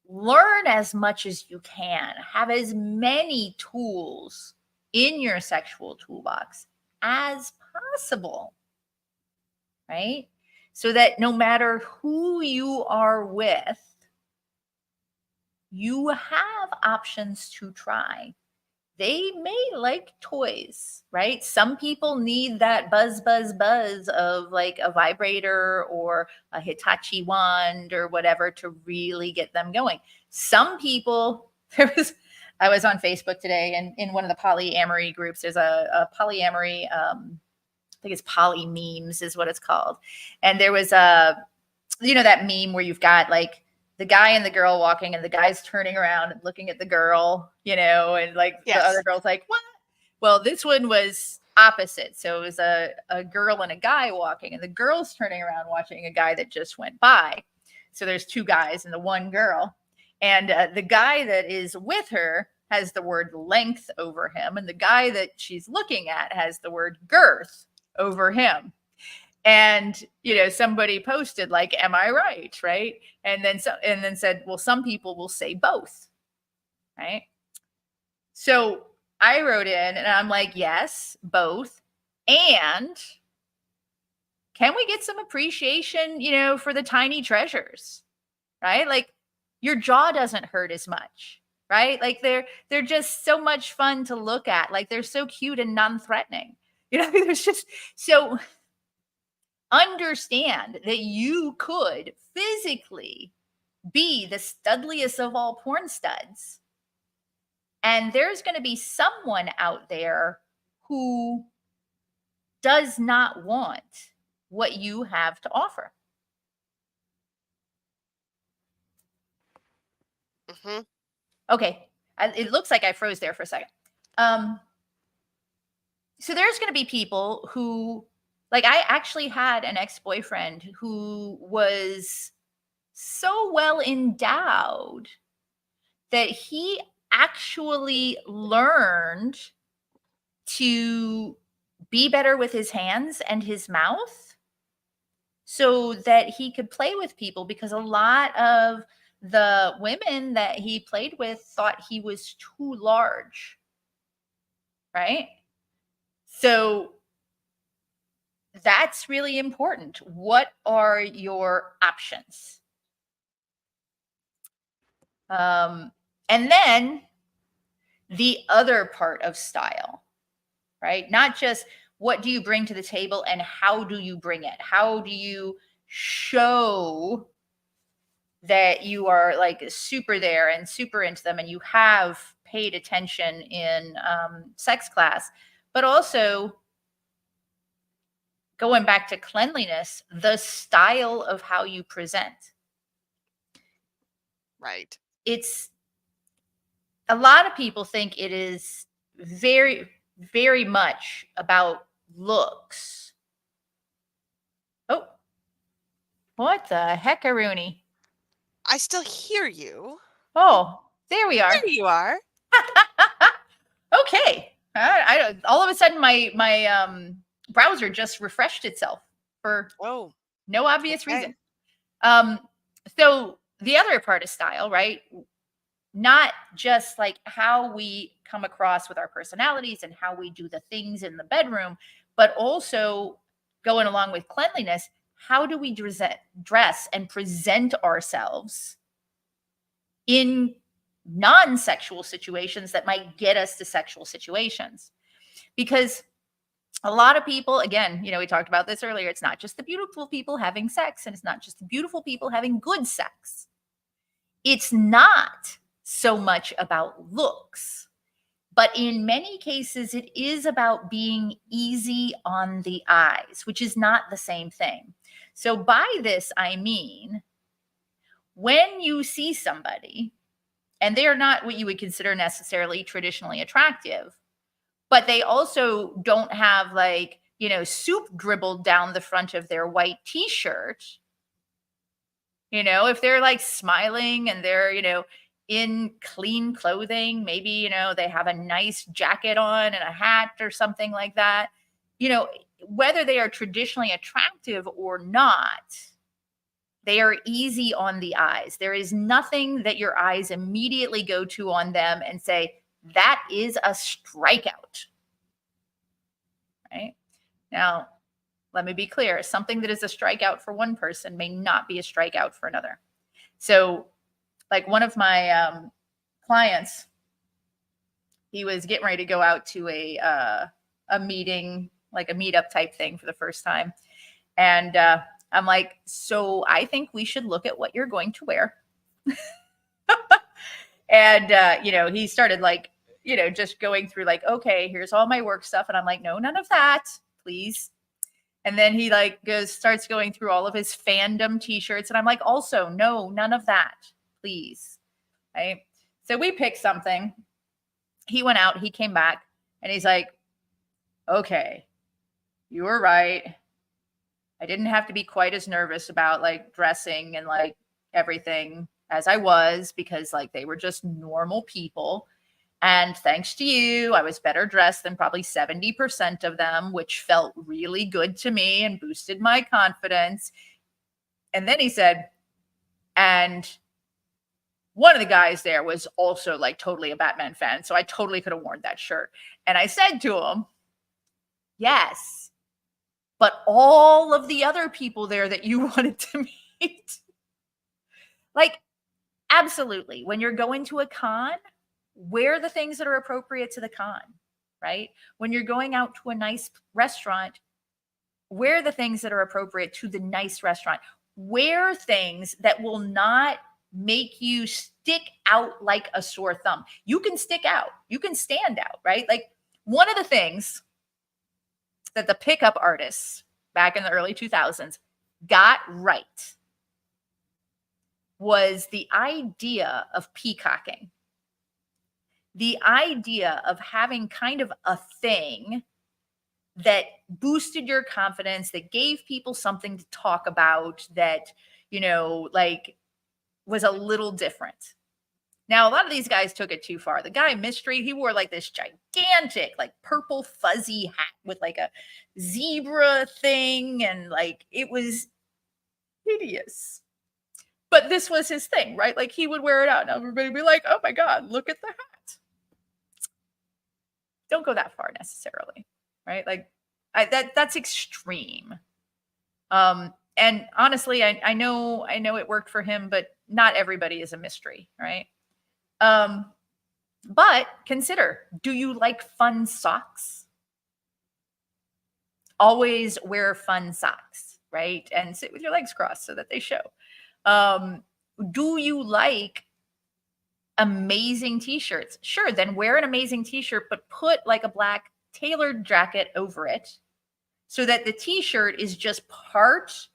learn as much as you can, have as many tools in your sexual toolbox as possible, right? So that no matter who you are with, you have options to try. They may like toys, right? Some people need that buzz of like a vibrator or a Hitachi wand or whatever to really get them going. Some people, I was on Facebook today, and in one of the polyamory groups, there's a polyamory, I think it's poly memes is what it's called. And there was that meme where you've got like the guy and the girl walking, and the guy's turning around and looking at the girl, and like Yes. The other girl's like, what? Well, this one was opposite. So it was a girl and a guy walking, and the girl's turning around watching a guy that just went by. So there's two guys and the one girl. And the guy that is with her has the word length over him, and the guy that she's looking at has the word girth over him. And somebody posted like, am I right? Right. And then said, well, some people will say both. Right. So I wrote in and I'm like, yes, both. And can we get some appreciation, for the tiny treasures? Right. Like your jaw doesn't hurt as much. Right. Like they're just so much fun to look at. Like they're so cute and non-threatening. There's just so understand that you could physically be the studliest of all porn studs. And there's going to be someone out there who does not want what you have to offer. Mm-hmm. Okay. It looks like I froze there for a second. So there's going to be people who, like, I actually had an ex-boyfriend who was so well endowed that he actually learned to be better with his hands and his mouth so that he could play with people, because a lot of the women that he played with thought he was too large. Right? So that's really important. What are your options? And then the other part of style, right? Not just what do you bring to the table and how do you bring it? How do you show that you are like super there and super into them and you have paid attention in sex class, but also going back to cleanliness, the style of how you present. Right. It's a lot of people think it is very, very much about looks. Oh, what the heckaroonie? I still hear you. Oh, there we are. There you are. Okay. I all of a sudden my browser just refreshed itself for no obvious reason. So the other part of style, right? Not just like how we come across with our personalities and how we do the things in the bedroom, but also going along with cleanliness, how do we dress and present ourselves in non-sexual situations that might get us to sexual situations? Because a lot of people, again, we talked about this earlier, it's not just the beautiful people having sex, and it's not just the beautiful people having good sex. It's not so much about looks, but in many cases, it is about being easy on the eyes, which is not the same thing. So by this, I mean, when you see somebody and they are not what you would consider necessarily traditionally attractive, but they also don't have like, soup dribbled down the front of their white t-shirt. If they're like smiling and they're, in clean clothing, maybe, they have a nice jacket on and a hat or something like that, whether they are traditionally attractive or not, they are easy on the eyes. There is nothing that your eyes immediately go to on them and say, that is a strikeout. Right? Now, let me be clear. Something that is a strikeout for one person may not be a strikeout for another. So, like one of my clients, he was getting ready to go out to a meeting, like a meetup type thing for the first time. And I'm like, so I think we should look at what you're going to wear. And, he started like, just going through like, okay, here's all my work stuff. And I'm like, no, none of that, please. And then he like starts going through all of his fandom t-shirts. And I'm like, also, no, none of that, please. Right. So we picked something. He went out, he came back and he's like, okay, you were right. I didn't have to be quite as nervous about like dressing and like everything as I was, because like they were just normal people. And thanks to you, I was better dressed than probably 70% of them, which felt really good to me and boosted my confidence. And then he said, and one of the guys there was also like totally a Batman fan. So I totally could have worn that shirt. And I said to him, yes, but all of the other people there that you wanted to meet, like, absolutely. When you're going to a con, wear the things that are appropriate to the con, right? When you're going out to a nice restaurant, wear the things that are appropriate to the nice restaurant. Wear things that will not make you stick out like a sore thumb. You can stick out. You can stand out, right? Like one of the things that the pickup artists back in the early 2000s got right was the idea of peacocking. The idea of having kind of a thing that boosted your confidence, that gave people something to talk about, that, like was a little different. Now, a lot of these guys took it too far. The guy Mystery, he wore like this gigantic, like purple fuzzy hat with like a zebra thing. And like, it was hideous. But this was his thing, right? Like he would wear it out and everybody would be like, oh my God, look at the hat. Don't go that far necessarily, right? Like that's extreme. And honestly, I know it worked for him, but not everybody is a Mystery, right? But consider, do you like fun socks? Always wear fun socks, right? And sit with your legs crossed so that they show. Do you like amazing t-shirts? Sure, then wear an amazing t-shirt, but put like a black tailored jacket over it so that the t-shirt is just part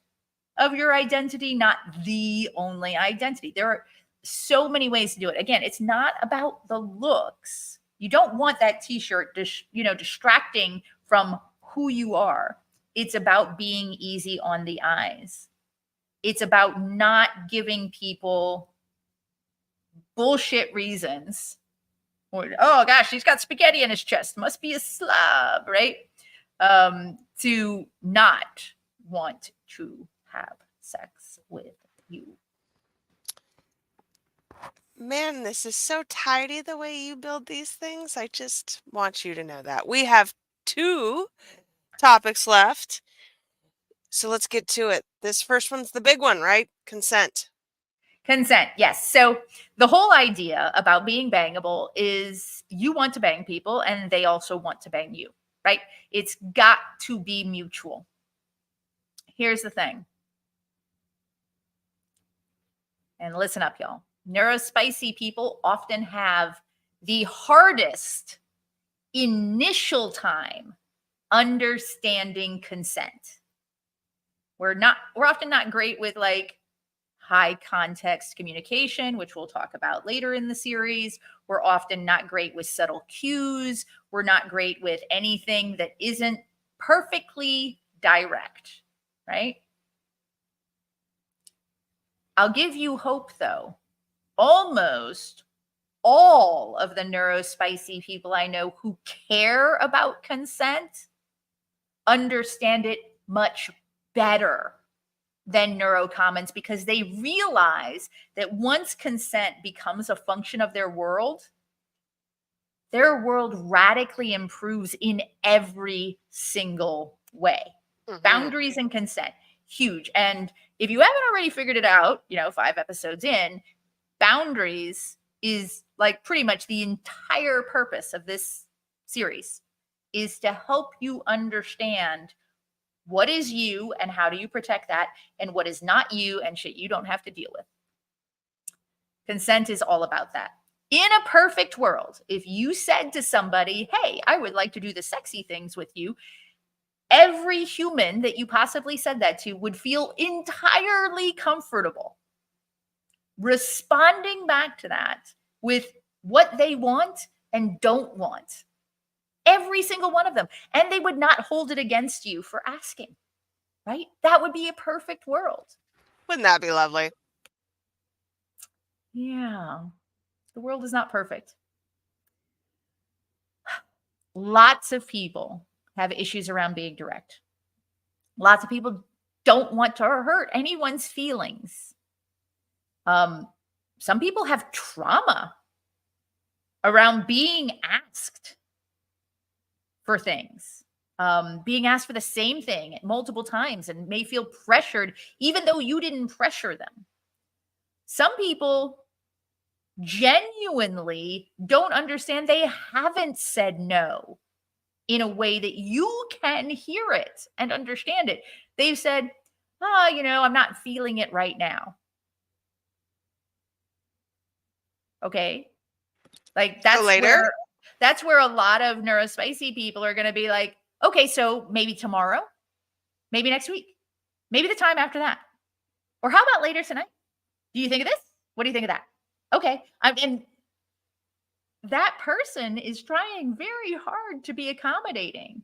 of your identity, not the only identity. There are so many ways to do it. Again, it's not about the looks. You don't want that t-shirt distracting from who you are. It's about being easy on the eyes. It's about not giving people bullshit reasons. Or, oh gosh, he's got spaghetti in his chest, must be a slob, right? To not want to have sex with you. Man, this is so tidy the way you build these things. I just want you to know that. We have 2 topics left. So let's get to it. This first one's the big one, right? Consent. Consent, yes. So the whole idea about being bangable is you want to bang people and they also want to bang you. right? It's got to be mutual. Here's the thing. And listen up, y'all. Neurospicy people often have the hardest initial time understanding consent. We're often not great with like high context communication, which we'll talk about later in the series. We're often not great with subtle cues. We're not great with anything that isn't perfectly direct, right? I'll give you hope though. Almost all of the neurospicy people I know who care about consent understand it much better than neurocommons, because they realize that once consent becomes a function of their world radically improves in every single way. Mm-hmm. Boundaries and consent, huge. And if you haven't already figured it out, 5 episodes in, boundaries is like pretty much the entire purpose of this series, is to help you understand what is you and how do you protect that, and what is not you and shit you don't have to deal with. Consent is all about that. In a perfect world, if you said to somebody, hey, I would like to do the sexy things with you, every human that you possibly said that to would feel entirely comfortable responding back to that with what they want and don't want. Every single one of them. And they would not hold it against you for asking, right? That would be a perfect world. Wouldn't that be lovely? Yeah. The world is not perfect. Lots of people have issues around being direct. Lots of people don't want to hurt anyone's feelings. Some people have trauma around being asked for things, being asked for the same thing multiple times, and may feel pressured even though you didn't pressure them. Some people genuinely don't understand they haven't said no in a way that you can hear it and understand it. They've said, I'm not feeling it right now. Okay. Like that's where a lot of neurospicy people are going to be like, okay, so maybe tomorrow, maybe next week, maybe the time after that. Or how about later tonight? Do you think of this? What do you think of that? Okay. And that person is trying very hard to be accommodating,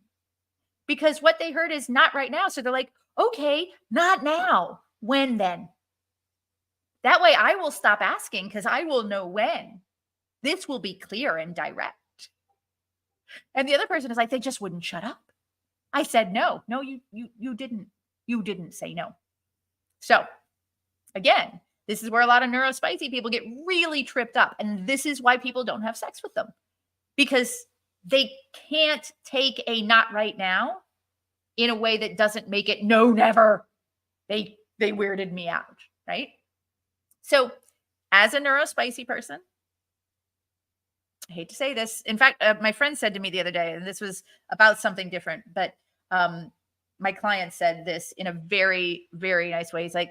because what they heard is not right now. So they're like, okay, not now. When then? That way I will stop asking, because I will know when. This will be clear and direct. And the other person is like, they just wouldn't shut up. I said no. No, you didn't say no. So again, this is where a lot of neurospicy people get really tripped up. And this is why people don't have sex with them, because they can't take a not right now in a way that doesn't make it no, never. They weirded me out, right? So as a neurospicy person, I hate to say this. In fact, my friend said to me the other day, and this was about something different, but my client said this in a very, very nice way. He's like,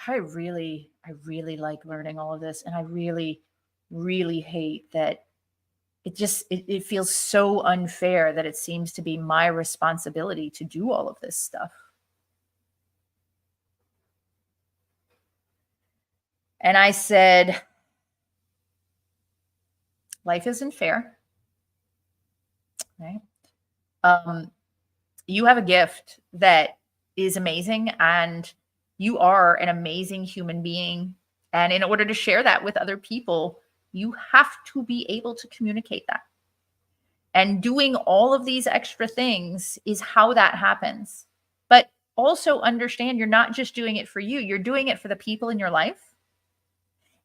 I really like learning all of this. And I really, really hate that it feels so unfair that it seems to be my responsibility to do all of this stuff. And I said, life isn't fair, right? You have a gift that is amazing, and you are an amazing human being. And in order to share that with other people, you have to be able to communicate that. And doing all of these extra things is how that happens. But also understand you're not just doing it for you, you're doing it for the people in your life.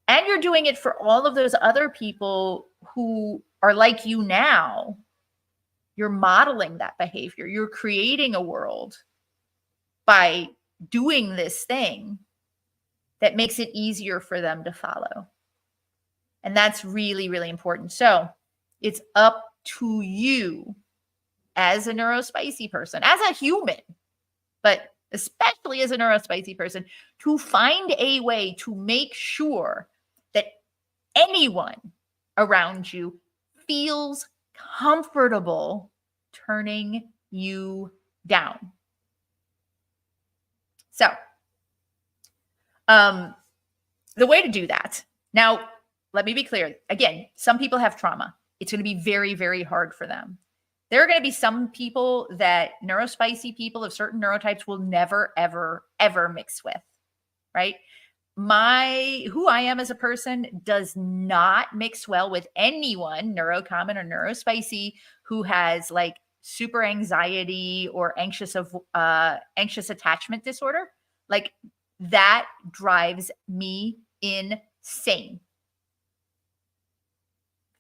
And you're doing it for all of those other people who are like you now. You're modeling that behavior. You're creating a world by doing this thing that makes it easier for them to follow. And that's really, really important. So it's up to you as a neurospicy person, as a human, but especially as a neurospicy person, to find a way to make sure that anyone around you feels comfortable turning you down. So, the way to do that. Now, let me be clear. Again, some people have trauma. It's going to be very, very hard for them. There are going to be some people that neurospicy people of certain neurotypes will never, ever, ever mix with, right? Who I am as a person does not mix well with anyone, neurocommon or neurospicy, who has like super anxiety or anxious attachment disorder. Like that drives me insane.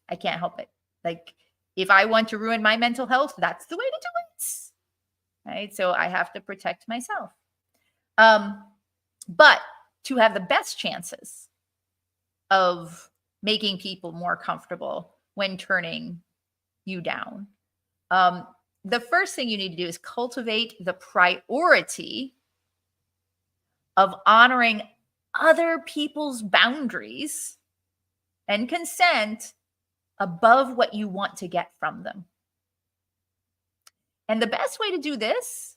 I can't help it. Like if I want to ruin my mental health, that's the way to do it. Right? So I have to protect myself. But to have the best chances of making people more comfortable when turning you down, the first thing you need to do is cultivate the priority of honoring other people's boundaries and consent above what you want to get from them. And the best way to do this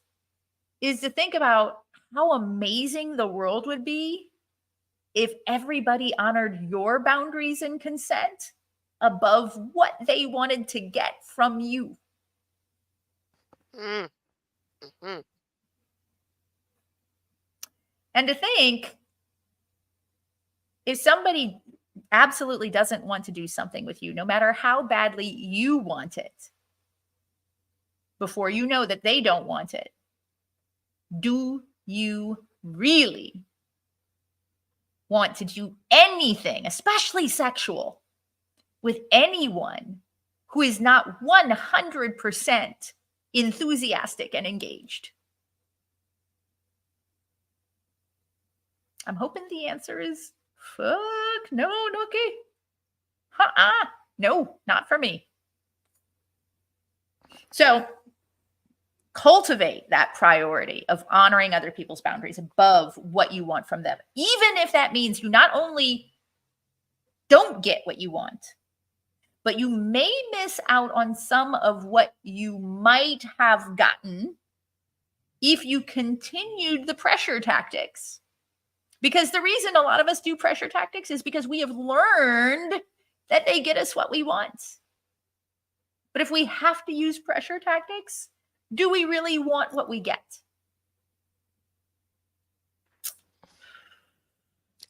is to think about how amazing the world would be if everybody honored your boundaries and consent above what they wanted to get from you. Mm-hmm. And to think, if somebody absolutely doesn't want to do something with you, no matter how badly you want it, before you know that they don't want it, do you really want to do anything, especially sexual, with anyone who is not 100% enthusiastic and engaged? I'm hoping the answer is fuck no, Nookie. No, not for me. So cultivate that priority of honoring other people's boundaries above what you want from them, even if that means you not only don't get what you want, but you may miss out on some of what you might have gotten if you continued the pressure tactics. Because the reason a lot of us do pressure tactics is because we have learned that they get us what we want. But if we have to use pressure tactics, do we really want what we get?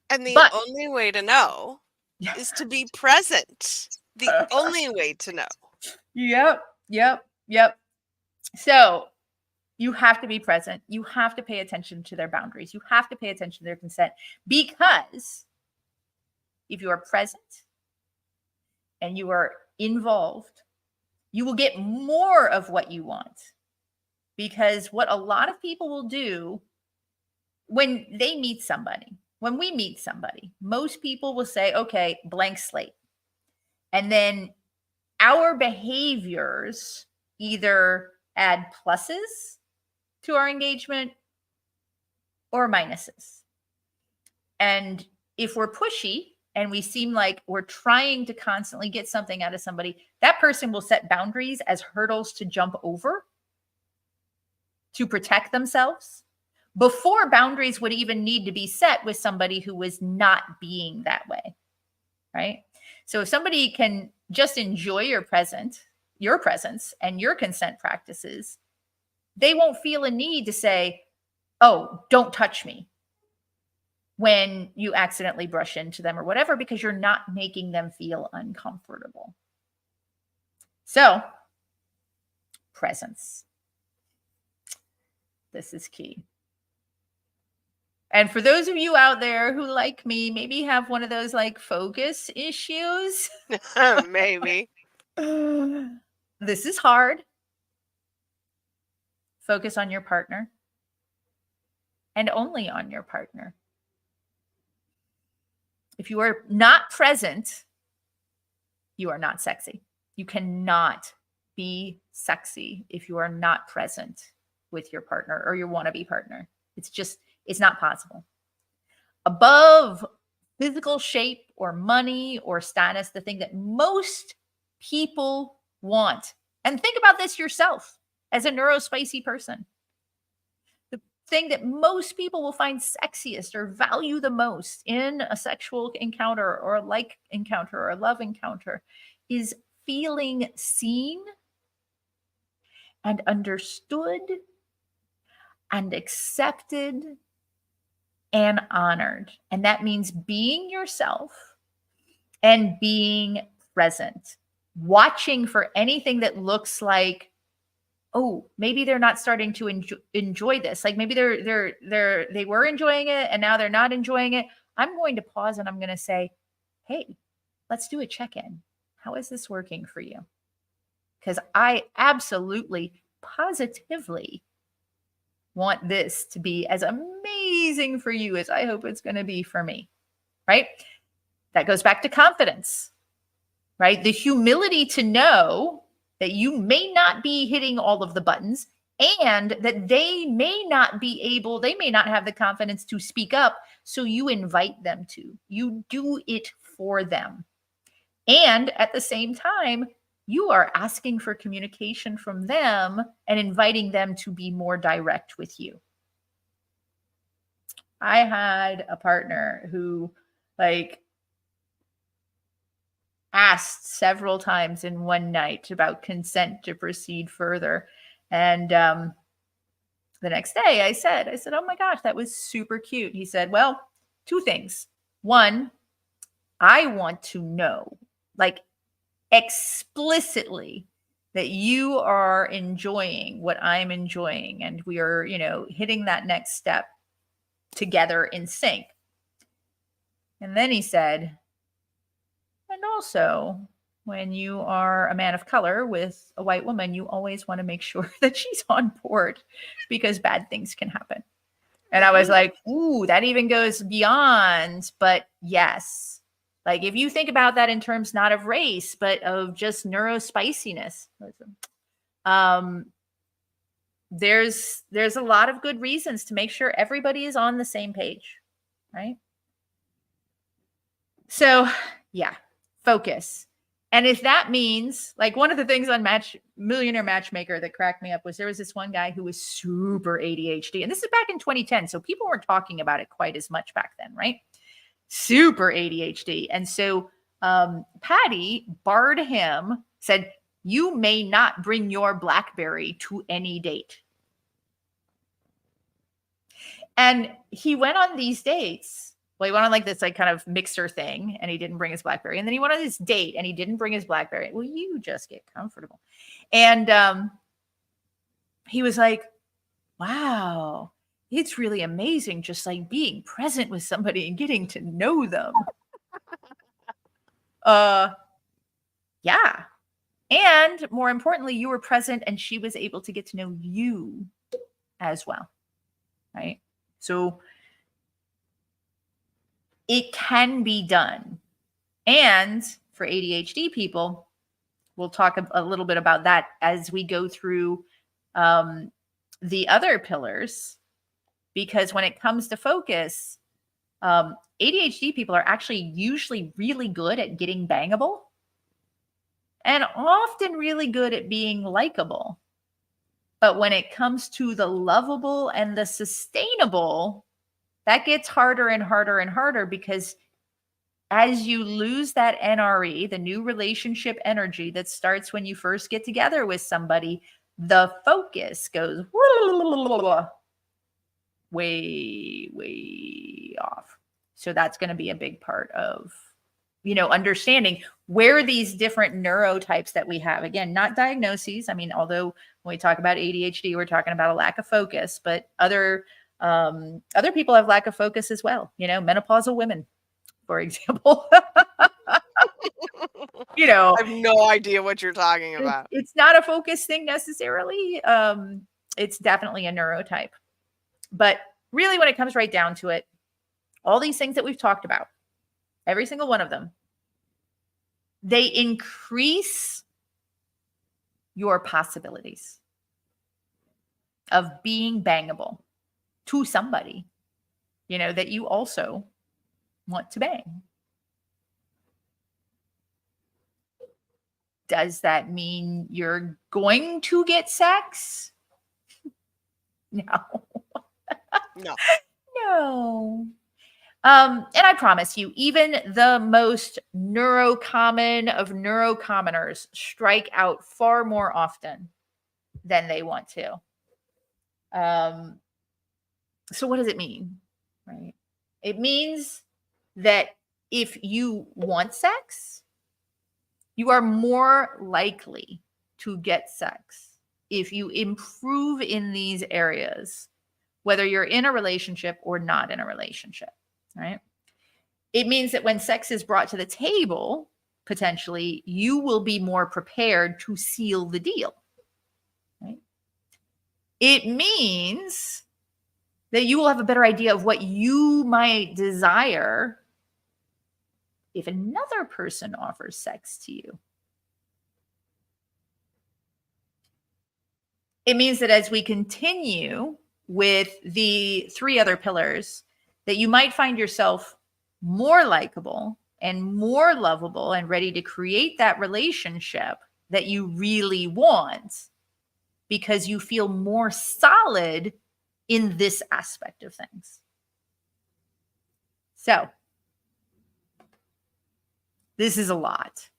And the only way to know is to be present. The only way to know. Yep. So you have to be present. You have to pay attention to their boundaries. You have to pay attention to their consent, because if you are present and you are involved, you will get more of what you want. Because what a lot of people will do when we meet somebody, most people will say, okay, blank slate. And then our behaviors either add pluses to our engagement or minuses. And if we're pushy and we seem like we're trying to constantly get something out of somebody, that person will set boundaries as hurdles to jump over to protect themselves before boundaries would even need to be set with somebody who was not being that way, right? So if somebody can just enjoy your presence and your consent practices, they won't feel a need to say, oh, don't touch me when you accidentally brush into them or whatever, because you're not making them feel uncomfortable. So, presence. This is key. And for those of you out there who, like me, maybe have one of those like focus issues. Maybe. This is hard. Focus on your partner and only on your partner. If you are not present, you are not sexy. You cannot be sexy if you are not present with your partner or your wannabe partner. It's not possible. Above physical shape or money or status, the thing that most people want. And think about this yourself as a neurospicy person. The thing that most people will find sexiest or value the most in a sexual encounter or a like encounter or a love encounter is feeling seen and understood and accepted and honored. And that means being yourself and being present, watching for anything that looks like, oh, maybe they're not starting to enjoy this. Like maybe they were enjoying it and now they're not enjoying it. I'm going to pause and I'm going to say, hey, let's do a check-in. How is this working for you? Because I absolutely, positively want this to be as amazing for you as I hope it's going to be for me, right? That goes back to confidence, right? The humility to know that you may not be hitting all of the buttons and that they may not have the confidence to speak up. So you invite them to, you do it for them. And at the same time, you are asking for communication from them and inviting them to be more direct with you. I had a partner who asked several times in one night about consent to proceed further. And the next day I said, oh my gosh, that was super cute. He said, well, two things. One, I want to know, explicitly, that you are enjoying what I'm enjoying. And we are, hitting that next step together in sync. And then he said, and also, when you are a man of color with a white woman, you always want to make sure that she's on board because bad things can happen. And I was like, ooh, that even goes beyond. But yes, if you think about that in terms not of race, but of just neurospiciness, there's a lot of good reasons to make sure everybody is on the same page, right? So yeah, focus. And if that means, one of the things on Millionaire Matchmaker that cracked me up was there was this one guy who was super ADHD. And this is back in 2010. So people weren't talking about it quite as much back then, right? Super ADHD. And so Patty barred him, said, you may not bring your BlackBerry to any date. And he went on these dates. Well, he went on this kind of mixer thing and he didn't bring his BlackBerry. And then he went on this date and he didn't bring his BlackBerry. Well, you just get comfortable. And he was like, wow, it's really amazing just being present with somebody and getting to know them. Yeah. And more importantly, you were present and she was able to get to know you as well. Right? So it can be done. And for ADHD people, we'll talk a little bit about that as we go through the other pillars, because when it comes to focus, ADHD people are actually usually really good at getting bangable and often really good at being likable. But when it comes to the lovable and the sustainable, that gets harder and harder and harder, because as you lose that NRE, the new relationship energy that starts when you first get together with somebody, the focus goes way, way off. So that's going to be a big part of, understanding where these different neurotypes that we have, again, not diagnoses. I mean, although when we talk about ADHD, we're talking about a lack of focus, but other people have lack of focus as well. Menopausal women, for example. I have no idea what you're talking about. It's not a focus thing necessarily. It's definitely a neurotype. But really, when it comes right down to it, all these things that we've talked about, every single one of them, they increase your possibilities of being bangable to somebody, that you also want to bang. Does that mean you're going to get sex? No. No. No. And I promise you, even the most neurocommon of neurocommoners strike out far more often than they want to. So what does it mean? Right? It means that if you want sex, you are more likely to get sex if you improve in these areas, whether you're in a relationship or not in a relationship, right? It means that when sex is brought to the table, potentially, you will be more prepared to seal the deal, right? It means that you will have a better idea of what you might desire if another person offers sex to you. It means that as we continue with the 3 other pillars, that you might find yourself more likable and more lovable and ready to create that relationship that you really want because you feel more solid in this aspect of things. So, this is a lot,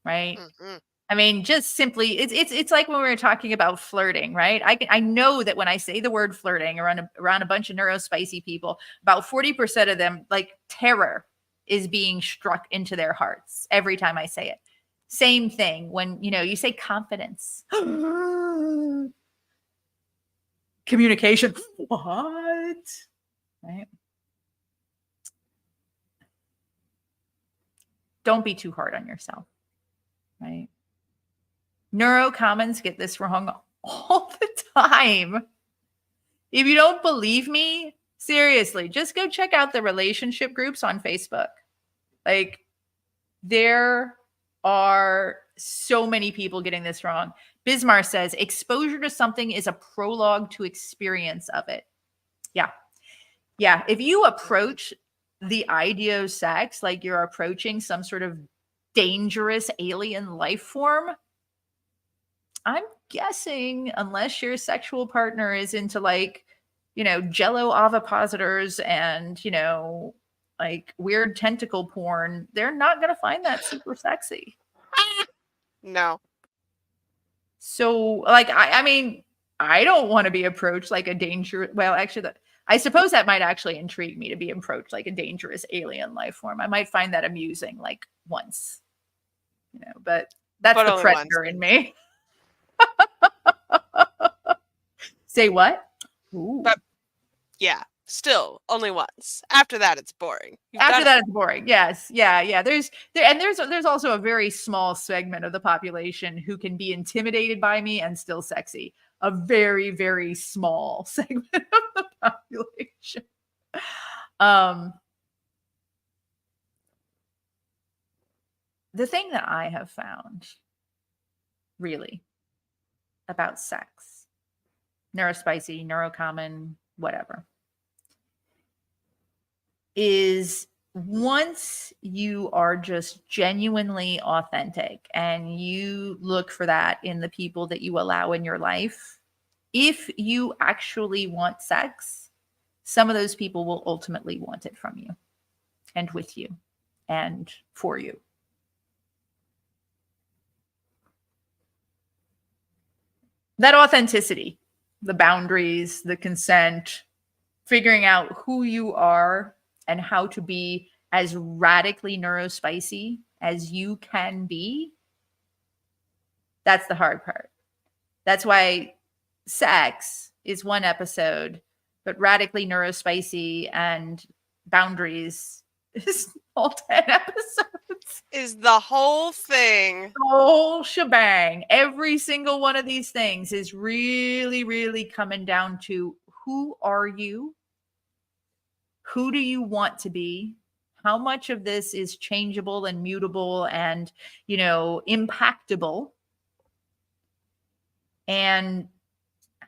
right? Mm-hmm. I mean, just simply, it's like when we were talking about flirting, right? I know that when I say the word flirting around a bunch of neurospicy people, about 40% of them, like, terror is being struck into their hearts every time I say it. Same thing when you say confidence, communication, what, right? Don't be too hard on yourself, right? Neurocommons get this wrong all the time. If you don't believe me, seriously, just go check out the relationship groups on Facebook. Like, there are so many people getting this wrong. Bismarck says exposure to something is a prologue to experience of it. Yeah. Yeah. If you approach the idea of sex like you're approaching some sort of dangerous alien life form, I'm guessing, unless your sexual partner is into Jello ovipositors and, like weird tentacle porn, they're not going to find that super sexy. No. So, like, I mean, I don't want to be approached like a actually, I suppose that might actually intrigue me to be approached like a dangerous alien life form. I might find that amusing, like, once, but that's the predator in me. Say what? Ooh. But yeah, still only once. After that, it's boring. It's boring. Yes. Yeah. There's also a very small segment of the population who can be intimidated by me and still sexy. A very, very small segment of the population. The thing that I have found really about sex, neurospicy, neurocommon, whatever, is once you are just genuinely authentic and you look for that in the people that you allow in your life, if you actually want sex, some of those people will ultimately want it from you and with you and for you. That authenticity, the boundaries, the consent, figuring out who you are and how to be as radically neurospicy as you can be, that's the hard part. That's why sex is one episode, but radically neurospicy and boundaries is all 10 episodes. Is the whole thing. The whole shebang. Every single one of these things is really, really coming down to who are you? Who do you want to be? How much of this is changeable and mutable and, impactable? And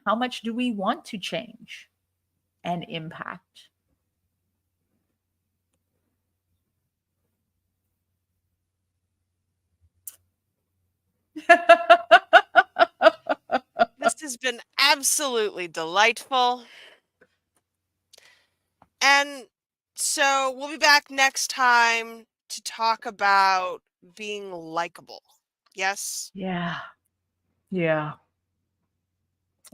how much do we want to change and impact? This has been absolutely delightful. And so we'll be back next time to talk about being likable. Yes? Yeah. Yeah.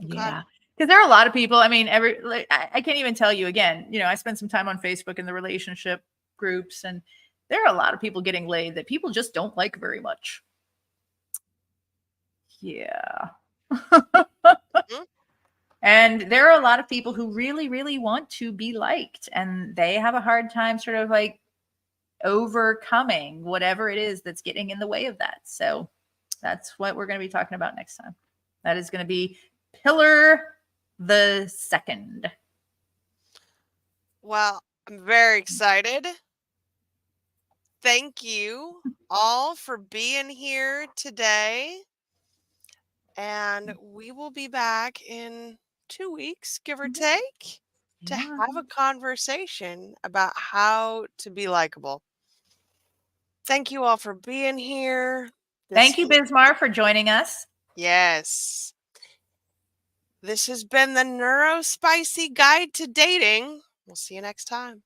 Okay. Yeah. Because there are a lot of people. I mean, I can't even tell you again. I spent some time on Facebook in the relationship groups, and there are a lot of people getting laid that people just don't like very much. Yeah. Mhm. And there are a lot of people who really, really want to be liked, and they have a hard time sort of like overcoming whatever it is that's getting in the way of that. So that's what we're going to be talking about next time. That is going to be pillar the second. Well, I'm very excited. Thank you all for being here today. And we will be back in 2 weeks, give or take, to Yeah. have a conversation about how to be likable. Thank you all for being here. Thank you, Bismar, for joining us. Yes. This has been the Neurospicy Guide to Dating. We'll see you next time.